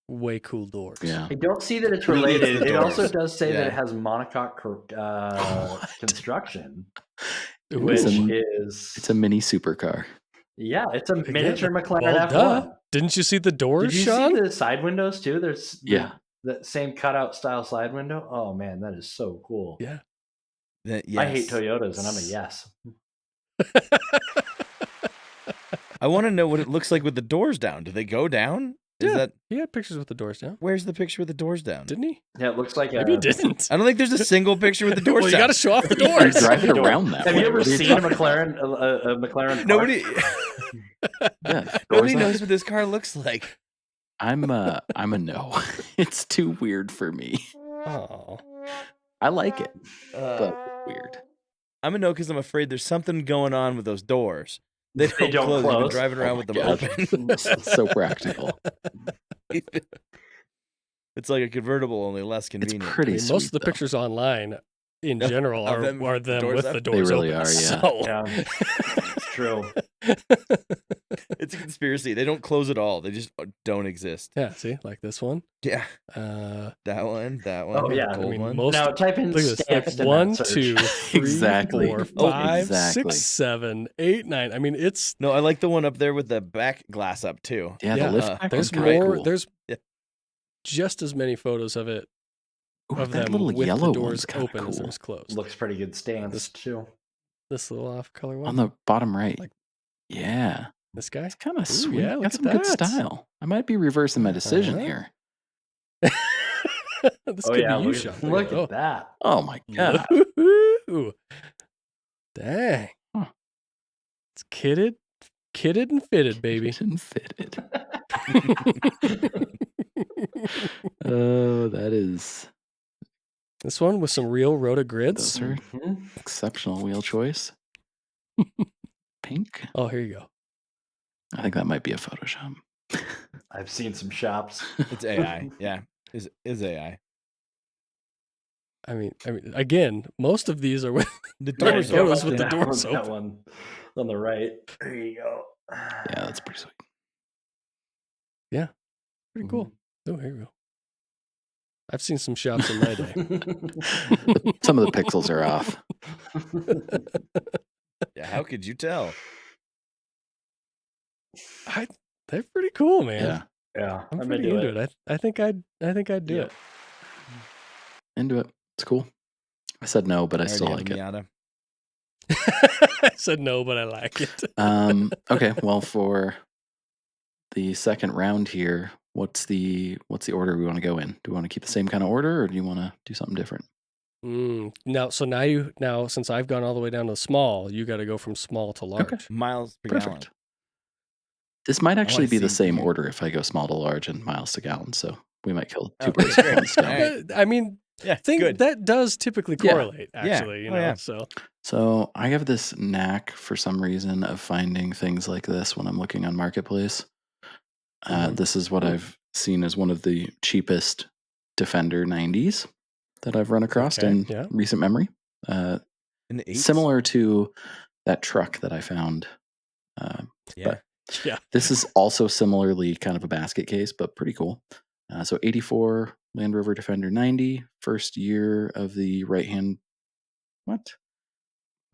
way cool doors. Yeah. I don't see that it's Who needs related. the It also doors? does say that Yeah. it has monocoque What? construction, Ooh. which It's is a mini supercar. yeah, it's a Again, miniature McLaren well, F1. duh. Didn't you see the doors, Did you Sean? see the side windows too? There's Yeah. the same cutout style side window. Oh man, that is so cool. Yeah. I hate Toyotas, and I'm a yes. I want to know what it looks like with the doors down. Do they go down? Is Yeah. that He had pictures with the doors down, where's the picture with the doors down? didn't he? Yeah, it looks like Maybe he didn't. I don't think there's a single picture with the doors Well, you down. got to show off the You doors. drive it around that Have way. you ever What are you seen a talking McLaren? A McLaren? Park? Nobody Yeah, nobody doors knows up. what this car looks like. I'm a no. It's too weird for me. Oh. I like it, Uh, but weird. I'm a no because I'm afraid there's something going on with those doors. They don't, don't close. You've been close. driving Oh around my with them God. open. So practical. It's like a convertible, only less It's convenient. I pretty mean, sweet, most of the though. pictures online in Of general are them them, with the doors with up? the They doors really open. are, yeah. So, Yeah, it's true. It's a conspiracy. They don't close at all. They just don't exist. yeah, see, like this one. Yeah, Uh, that one. Oh, yeah. I gold mean, one. most Now type in look at this, Stanston like in 1, that 2, search. 3, Exactly. 4, Oh, 5, exactly. 6, 7, 8, 9. I mean, it's No, I like the one up there with the back glass up too. Yeah, Yeah, the lift back there's one's kinda more. cool. There's Yeah. just as many photos of it Ooh, of that them little with yellow the doors one's kinda open as cool. there's closed. Looks pretty good stance too. This little off color one. On the bottom right. Like- Yeah. This guy. It's kind of Ooh, sweet. yeah, look Got at some good that. style. I might be reversing my decision Uh-huh. here. This Oh could yeah, be you, look, Sean. look Oh. at that. Oh my god. Ooh. Dang. Huh. It's kitted and fitted, baby. And fitted. Oh, that is. This one with some real Rota grids. Those are Mhm. exceptional wheel choice. Pink. Oh, here you go. I think that might be a Photoshop. I've seen some shops. It's AI. Yeah, is AI. I mean, again, most of these are with The Right, doors photos are with open. the doors that open. one on the right. There you go. Yeah, that's pretty sweet. pretty cool. Oh, here you go. I've seen some shops in my day. Some of the pixels are off. Yeah, how could you tell? They're pretty cool, man. Yeah. Yeah, I'm pretty into it. I think I'd do Yep. it. Into it. It's cool. I said no, but I already still have like a it. Miata. I said no, but I like it. Okay, well, for the second round here, what's the order we want to go in? Do we want to keep the same kind of order, or do you want to do something different? Now, since I've gone all the way down to small, you got to go from small to large. Miles per gallon. Perfect. This might actually wanna be the see same bigger. order if I go small to large and miles to gallon. So we might kill Oh, two birds with great. one stone. All right. I mean, Yeah, think good. that does typically Yeah. correlate. Actually, you Oh, know. yeah. So So I have this knack for some reason of finding things like this when I'm looking on Marketplace. Mhm. This is what I've seen as one of the cheapest Defender 90s that I've run across Okay, in yeah. recent memory. In the 8s? Similar to that truck that I found. Yeah. Yeah. This is also similarly kind of a basket case, but pretty cool. So 84 Land Rover Defender 90, first year of the right-hand. What?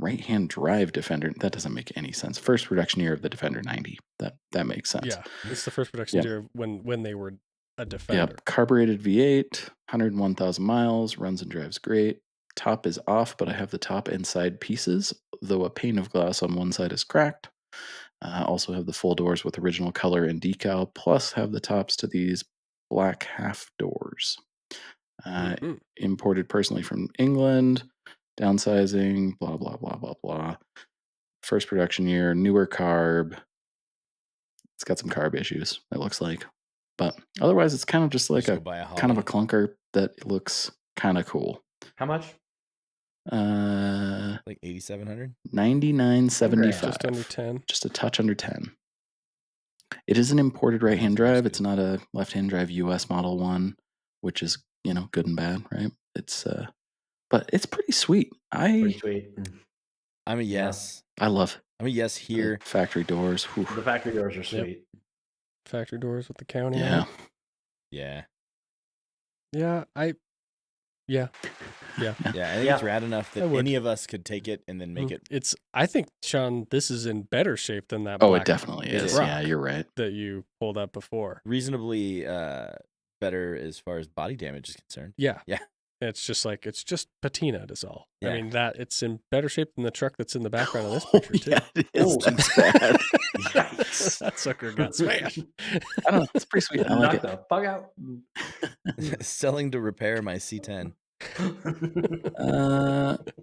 right-hand drive Defender. That doesn't make any sense. First production year of the Defender 90. That makes sense. Yeah, it's the first production Yep. year when they were a Defender. Yep. Carbureted V8, 101,000 miles, runs and drives great. Top is off, but I have the top and side pieces, though a pane of glass on one side is cracked. Also have the full doors with original color and decal, plus have the tops to these black half doors. Mhm. Imported personally from England, downsizing, blah, blah, blah, blah, blah. First production year, newer carb. It's got some carb issues, it looks like. But otherwise, it's kind of just like Just go a buy a kind of a Holly. clunker that looks kind of cool. How much? Like 8,700. $99.75. Just under 10. Just a touch under 10. It is an imported right-hand That seems drive. It's good. not a left-hand drive US Model 1, which is, good and bad, right? It's but it's pretty sweet. Pretty sweet. I'm a yes. I love I'm a yes the here. factory doors. Whew. The factory doors are sweet. Factory doors with the county on Yeah. it. Yeah. Yeah, Yeah, I think Yeah. it's rad enough I that would. any of us could take it and then make it. I think, Sean, this is in better shape than that Oh, black it definitely It is. is. Yeah, you're right. that you pulled up before. Reasonably better as far as body damage is concerned. Yeah. Yeah. It's just patinaed is all. Yeah. I mean, that it's in better shape than the truck that's in the background of this Oh, picture, too. yeah, it is. Oh. That's bad. Yikes. That sucker got smashed. I don't know. It's pretty sweet. I like Knock it. the fuck out. Selling to repair my C10.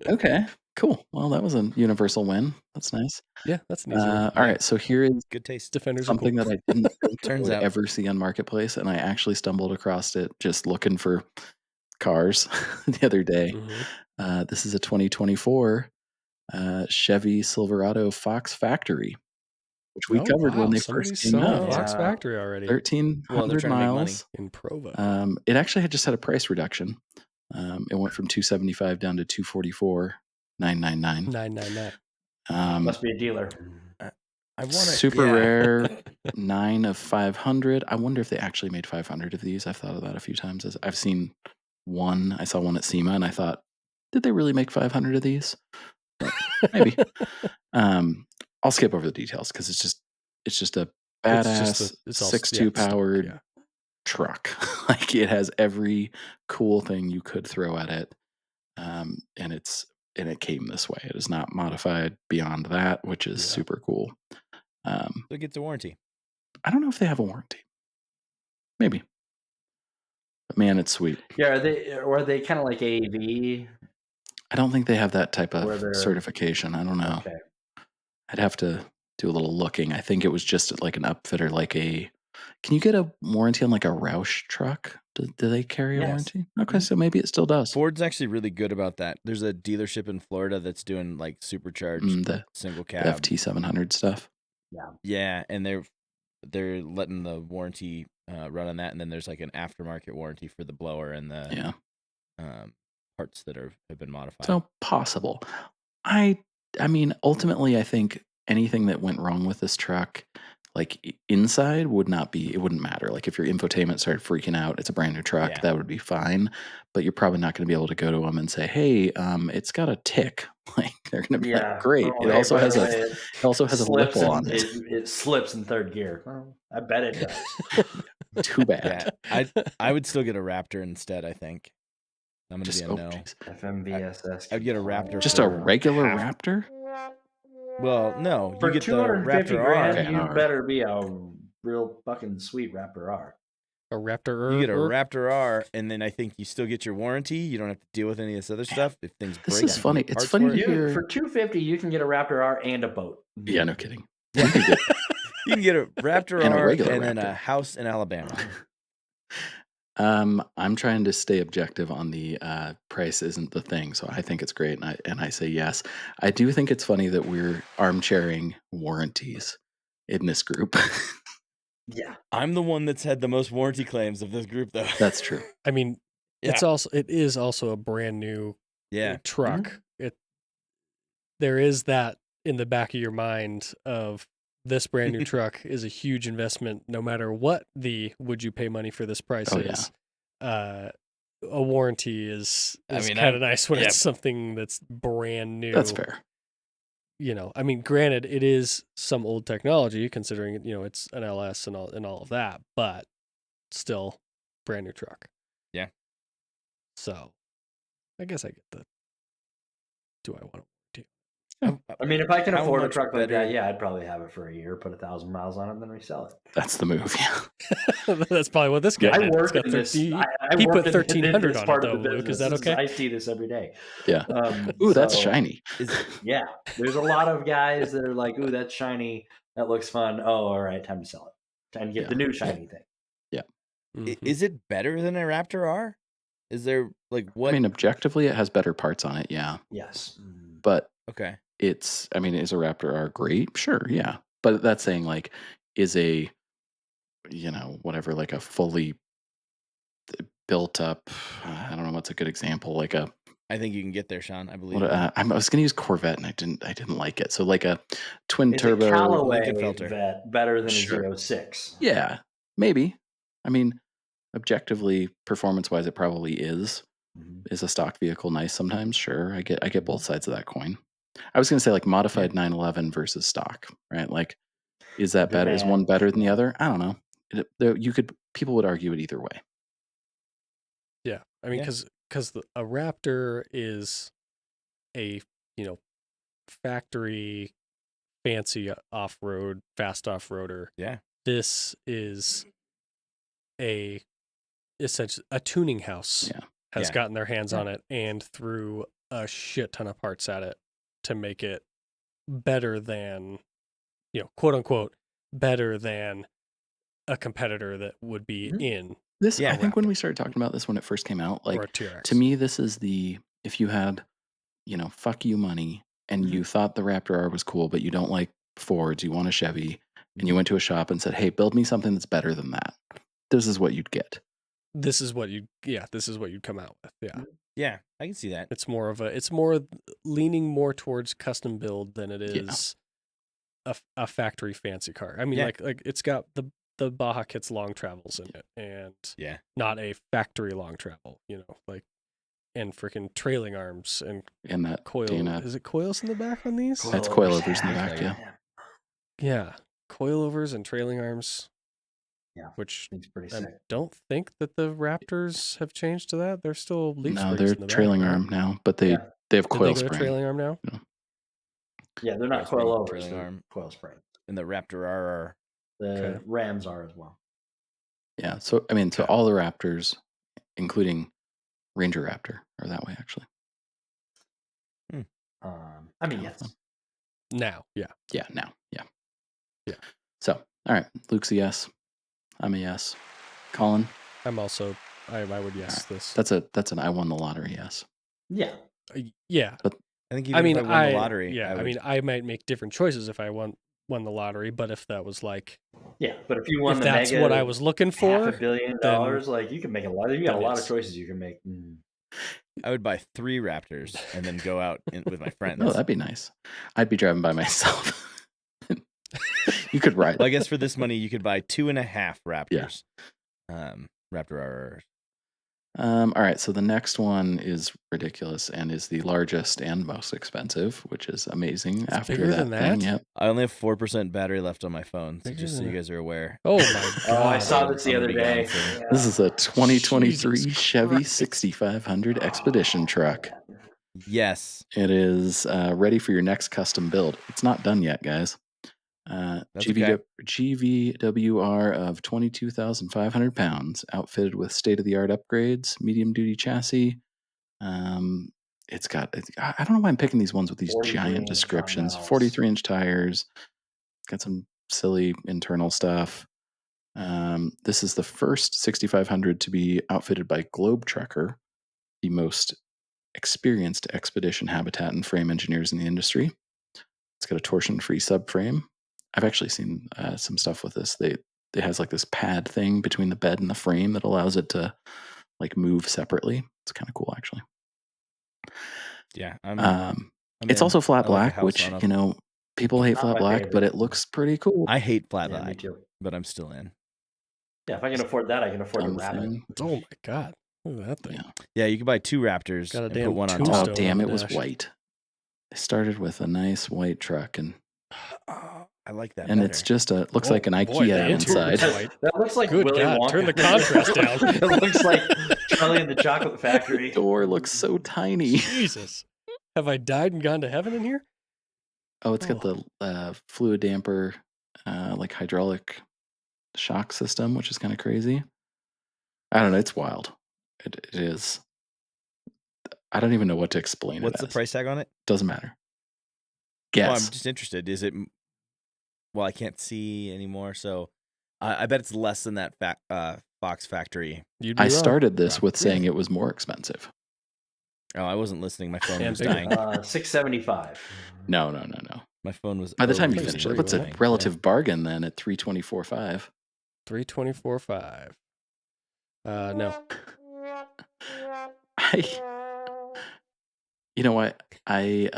Okay, cool. Well, that was a universal win. That's nice. Yeah, that's an easy one. All right, so here is Good taste. Defenders are something cool. that I didn't think I Turns would out. ever see on Marketplace, and I actually stumbled across it just looking for cars the other day. Mhm. This is a 2024 Chevy Silverado Fox Factory, which we covered when they Somebody's first came selling out. a Fox Yeah. Factory already 1,300 Well, they're trying to make money. miles. in Provo. It actually just had a price reduction. It went from $275 down to $244,999. 999. Must be a dealer. I want to. Super rare, 9 of 500. I wonder if they actually made 500 of these. I've thought of that a few times. I've seen one. I saw one at SEMA, and I thought, did they really make 500 of these? But maybe. I'll skip over the details because it's just a badass it's all 6.2 powered yeah. truck. Like it has every cool thing you could throw at it, and it came this way. It is not modified beyond that, which is Yeah. super cool. So it gets a warranty. I don't know if they have a warranty. Maybe. But man, it's sweet. Yeah, are they kind of like AV? I don't think they have that type Where of they're- certification. I don't know. Okay. I'd have to do a little looking. I think it was just like an upfitter, like can you get a warranty on like a Roush truck? Do they carry a Yes. warranty? Okay, so maybe it still does. Ford's actually really good about that. There's a dealership in Florida that's doing like supercharged The single The cab. FT700 stuff. Yeah, and they're letting the warranty run on that, and then there's like an aftermarket warranty for the blower and the parts that have been modified. So possible. I mean, ultimately, I think anything that went wrong with this truck, like inside, it wouldn't matter. Like if your infotainment started freaking out, it's a brand new truck, Yeah. that would be fine. But you're probably not going to be able to go to them and say, "Hey, it's got a tick." Like they're going to be like, "Great." Oh, It hey, also by has the a way, it also has a slips lipple and on it. It slips in third gear. Well, I bet it does. Too bad. Yeah, I would still get a Raptor instead. I think I'm gonna Just be a no. geez. FMVSS. I'd get a Raptor. Just a for regular half- Raptor? Well, no, you For get the 250 Raptor grand, R. Okay, you R. better be a real fucking sweet Raptor R. A Raptor. You get a Raptor R, and then I think you still get your warranty. You don't have to deal with any of this other stuff. If things break, This is you can funny. get It's parts funny for to it. hear. For 250, you can get a Raptor R and a boat. Yeah, no kidding. Yeah. You can get You can get a Raptor And a R regular and then a Raptor. house in Alabama. I'm trying to stay objective on the price isn't the thing, so I think it's great, and I say yes. I do think it's funny that we're armchairing warranties in this group. Yeah. I'm the one that's had the most warranty claims of this group, though. That's true. I mean, Yeah. it is also a brand new Yeah. truck. There is that in the back of your mind of this brand new truck is a huge investment, no matter what would you pay money for this price Oh, yeah. is. A warranty is I mean, kind of nice when yeah. it's something that's brand new. That's fair. I mean, granted, it is some old technology considering, it's an LS and all of that, but still brand new truck. Yeah. So I guess I get the, do I want to? I mean, if I can How afford a much truck like better- that, yeah, I'd probably have it for a year, put 1,000 miles on it, and then resell it. That's the move. Yeah. That's probably what this guy I did. It's work got in this. 13 I he work put in 1,300 this on it, part though, of the Luke. Is business. that okay? I see this every day. Yeah. Ooh, that's So, shiny. Yeah, there's a lot of guys that are like, "Ooh, that's shiny. That looks fun. Oh, all right, time to sell it. Time to get Yeah. the new shiny thing." Mhm. Is it better than a Raptor R? Is there like what? I mean, objectively, it has better parts on it. Yeah. Yes. But Okay. is a Raptor R great? Sure. Yeah. But that's saying like, is a, whatever, like a fully built up, I don't know what's a good example, like a, I think you can get there, Sean. I believe. what, you. I was going to use Corvette and I didn't like it. So like a twin Is turbo. a Callaway Lincoln Felter. vet better than Sure. a Z06? Yeah, maybe. I mean, objectively, performance-wise, it probably is. Mhm. Is a stock vehicle nice sometimes? Sure, I get both sides of that coin. I was going to say like modified 911 versus stock, right? Like, is that better? Is one Demand, better than the yeah. other? I don't know. People would argue it either way. Yeah. I mean, Yeah. because a Raptor is a, factory fancy off-road, fast off-roader. Yeah. This is essentially a tuning house Yeah. has Yeah. gotten their hands Yeah. on it and threw a shit ton of parts at it to make it better than, quote unquote, better than a competitor that would be Mhm. in This, Yeah. I think, when Raptor we started talking about this when it first came out, or like a TRX. to me, this is if you had, fuck you money, and Mhm. you thought the Raptor R was cool, but you don't like Fords, you want a Chevy, and you Mhm. went to a shop and said, "Hey, build me something that's better than that." This is what you'd get. this is what you'd come out with. Yeah. Yeah. I can see that. It's more leaning more towards custom build than it Yeah. is a factory fancy car. I mean, Yeah. like it's got the Baja Kit's long travels in it, and Yeah. not a factory long travel. And freaking trailing arms and And that coil. Dana, Is it coils in the back on these? that's Coilovers, coilovers in the yeah. back, yeah. Yeah, coilovers and trailing arms. Yeah. Which It's pretty I sick. don't think that the Raptors have changed to that. They're still leaf No, springs they're in the back, trailing right? arm now, but they Yeah. have Did coil they go to spring. trailing arm now? Yeah, they're not Coil spring, coilovers, trailing they're arm. coil spring. And the Raptor R are. The Okay. Rams are as well. Yeah, so so Okay. all the Raptors, including Ranger Raptor, are that way actually. I mean, Kind of yes. fun. Now, yeah. Yeah, now, yeah. Yeah. So, all right, Luke's a yes. I'm a yes. Colin, I'm also I would yes this. that's an I won the lottery yes. Yeah. Yeah. I think even if I won the lottery, yeah, I would. I might make different choices if I won the lottery, but if that was like, Yeah, but if you won if the that's mega what I was looking for, $500 million, then like you can make a lot. You got a then lot of yes. choices you can make. I would buy 3 Raptors and then go out with my friends. Oh, that'd be nice. I'd be driving by myself. You could ride. Well, I guess for this money, you could buy 2.5 Yeah. Raptors. Raptor RRs. All right, so the next one is ridiculous and is the largest and most expensive, which is amazing. It's after bigger that than thing, that? yep. I only have 4% battery left on my phone, so Bigger just so than you that. guys are aware. Oh my god! Oh, I saw this the I'm other gonna be gone day. soon. This is a 2023 Jesus Chevy Christ. 6500 Expedition truck. Yes. It is ready for your next custom build. It's not done yet, guys. That's okay. GVWR of 22,500 pounds, outfitted with state-of-the-art upgrades, medium-duty chassis. It's got, I don't know why I'm picking these ones with these 43 giant inch descriptions. Continentals. 43-inch tires. Got some silly internal stuff. This is the first 6500 to be outfitted by Globe Trekker, the most experienced expedition habitat and frame engineers in the industry. It's got a torsion-free subframe. I've actually seen some stuff with this. It has like this pad thing between the bed and the frame that allows it to like move separately. It's kind of cool, actually. Yeah. It's also flat I like a black, house which on a- people hate Not flat my black, favorite. but it looks pretty cool. I hate flat Yeah, me black, too. but I'm still in. Yeah, if I can afford that, I can afford a Dumb Rabbit. thing. Oh my god! Look at that thing. Yeah. Yeah, you could buy 2 Raptors Got a and damn put one on tombstone top. Oh damn! on It the was dash. white. They started with a nice white truck, and Oh, I like that and better. it's just looks Oh, like an boy, the IKEA interior inside. is white. That looks like Good Willy God, Wonka. turn the contrast down. It looks like Charlie and the Chocolate Factory. The door looks so tiny. Jesus. Have I died and gone to heaven in here? Oh, it's got the fluid damper, like hydraulic shock system, which is kind of crazy. I don't know. It's wild. It is. I don't even know what to explain What's it the as. price tag on it? Doesn't matter. Well, Guess. I'm just interested. Is it? Well, I can't see anymore, so I bet it's less than that Fox Factory. You'd be I wrong. started this with saying Really? it was more expensive. Oh, I wasn't listening. My phone And was bigger. dying. $675. No. My phone was. By the time you Plays finish three, it, what's a wasn't it? relative bargain then at $324.5? 324.5. No. You know what? I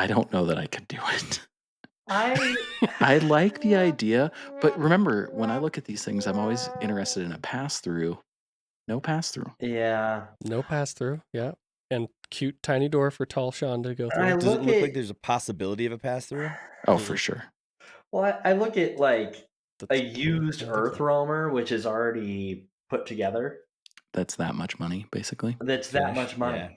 don't know that I could do it. I like the idea, but remember, when I look at these things, I'm always interested in a pass-through. No pass-through. Yeah. No pass through. Yeah. And cute tiny door for tall Sean to go through. Does it look like there's a possibility of a pass through? Oh, for sure. Well, I look at like a That's- used I don't think Earth so. roamer, which is already put together. That's that much money, basically. That's that Finish, much money. yeah.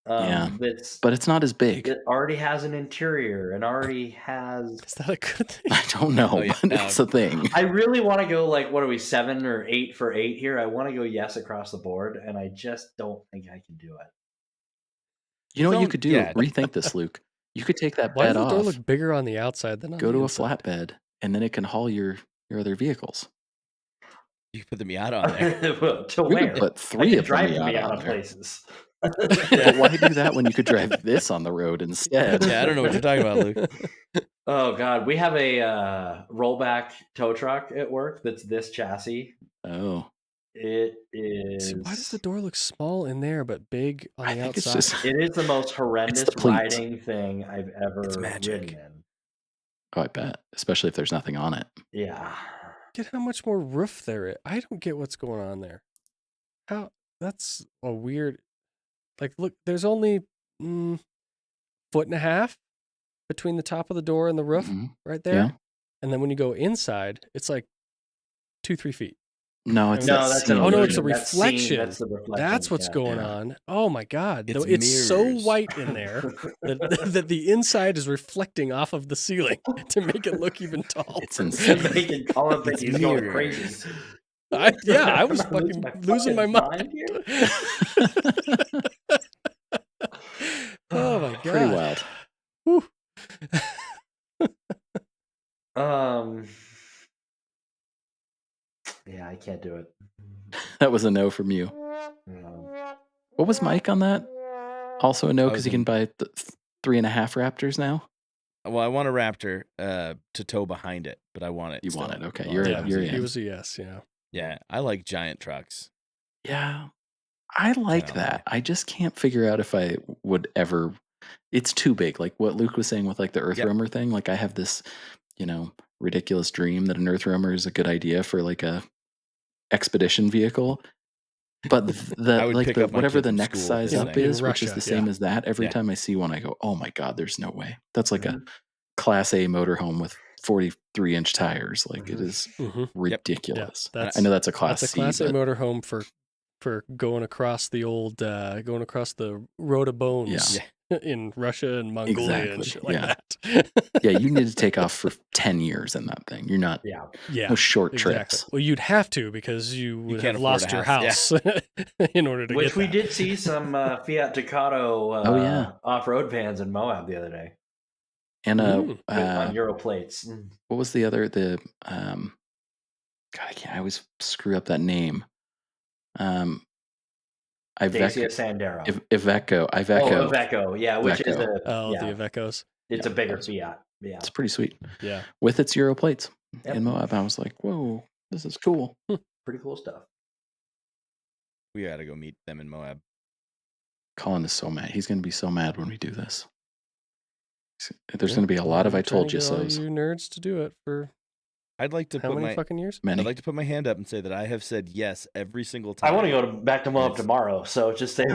Yeah. That's But it's not as big. it already has an interior and already has. Is that a good thing? I don't know, Oh, yeah. but it's a thing. I really want to go like, what are we, 7 or 8 for 8 here? I want to go yes across the board, and I just don't think I can do it. You know what you Don't- could do? yeah. Rethink this, Luke. You could take that Why bed does the door off, look bigger on the outside than on go the to a inside? flatbed, and then it can haul your other vehicles. You can put the Miata on there. Well, to We where? could put I 3 can of them drive the Miata Miata on there. places. But why do that when you could drive this on the road instead? Yeah, I don't know what you're talking about, Luke. Oh God, we have a rollback tow truck at work that's this chassis. Oh, It is. See, why does the door look small in there but big on I the think outside? it's just. It is the most horrendous pleats. riding thing I've ever It's magic. ridden in. Oh, I bet. Especially if there's nothing on it. Yeah. Get how much more roof there is. I don't get what's going on there. How? That's a weird. Like, look, there's only 1.5 foot between the top of the door and the roof, Mhm. right there. Yeah. And then when you go inside, it's like 2-3 feet. No, it's No, that that's seam. Oh, no, it's the illusion. That's reflection. That's the reflection. That's what's yeah. going Yeah. on. Oh my God! It's It's so mirrors. white in there that the inside is reflecting off of the ceiling to make it look even taller. It's insane. Making Colin think It's he's going mirrors. crazy. I was Am I losing fucking my losing my fucking mind. here? Oh my God! Pretty wild. Whew. Yeah, I can't do it. That was a no from you. No. What was Mike on that? Also a no I because was he can in- buy 3.5 Raptors now. Well, I want a Raptor to tow behind it, but I want it. You want still. it? Okay, Well, you're Yeah, you're he in. was a yes. Yeah. Yeah, I like giant trucks. Yeah, I like know. that. I just can't figure out if I would ever. It's too big. Like what Luke was saying with like the Earth Yep. Roamer thing. Like I have this, ridiculous dream that an Earth Roamer is a good idea for like a expedition vehicle. But I would pick up my whatever kid the from next school with size this up thing. is, In which is Russia, the same yeah. as that, every Yeah. time I see one, I go, "Oh my God, there's no way." That's like Mhm. a Class A motorhome with 43-inch tires. Like it is Mhm. ridiculous. That's I know that's a Class that's a C, Class A but motorhome for going across the old going across the road of bones in Russia and Mongolia and Exactly, shit like yeah. that. yeah, you need to take off for 10 years in that thing. You're not Yeah. Yeah. no short Exactly. trips. Well, you'd have to because you would can't have afford lost a your house, house in order to Which get we that. did see some Fiat Ducato Oh, yeah. off-road vans in Moab the other day And on Euro plates. what was the other God, I always screw up that name. Dacia Iveco. Sandero. Iveco. Oh, Iveco. Yeah, which is Iveco. The Ivecos. it's a Yeah, bigger that was- Fiat. Yeah. It's pretty sweet. Yeah. With its Euro plates Yep. in Moab. I was like, whoa, this is cool. Pretty cool stuff. We got to go meet them in Moab. Colin is so mad. He's going to be so mad when we do this. There's Yeah, going to be a lot of I'm I trying told to you get all so's. you nerds to do it for I'd like to how put many my fucking years? Many. I'd like to put my hand up and say that I have said yes every single time. I want to go back to Moab It's- tomorrow, so just say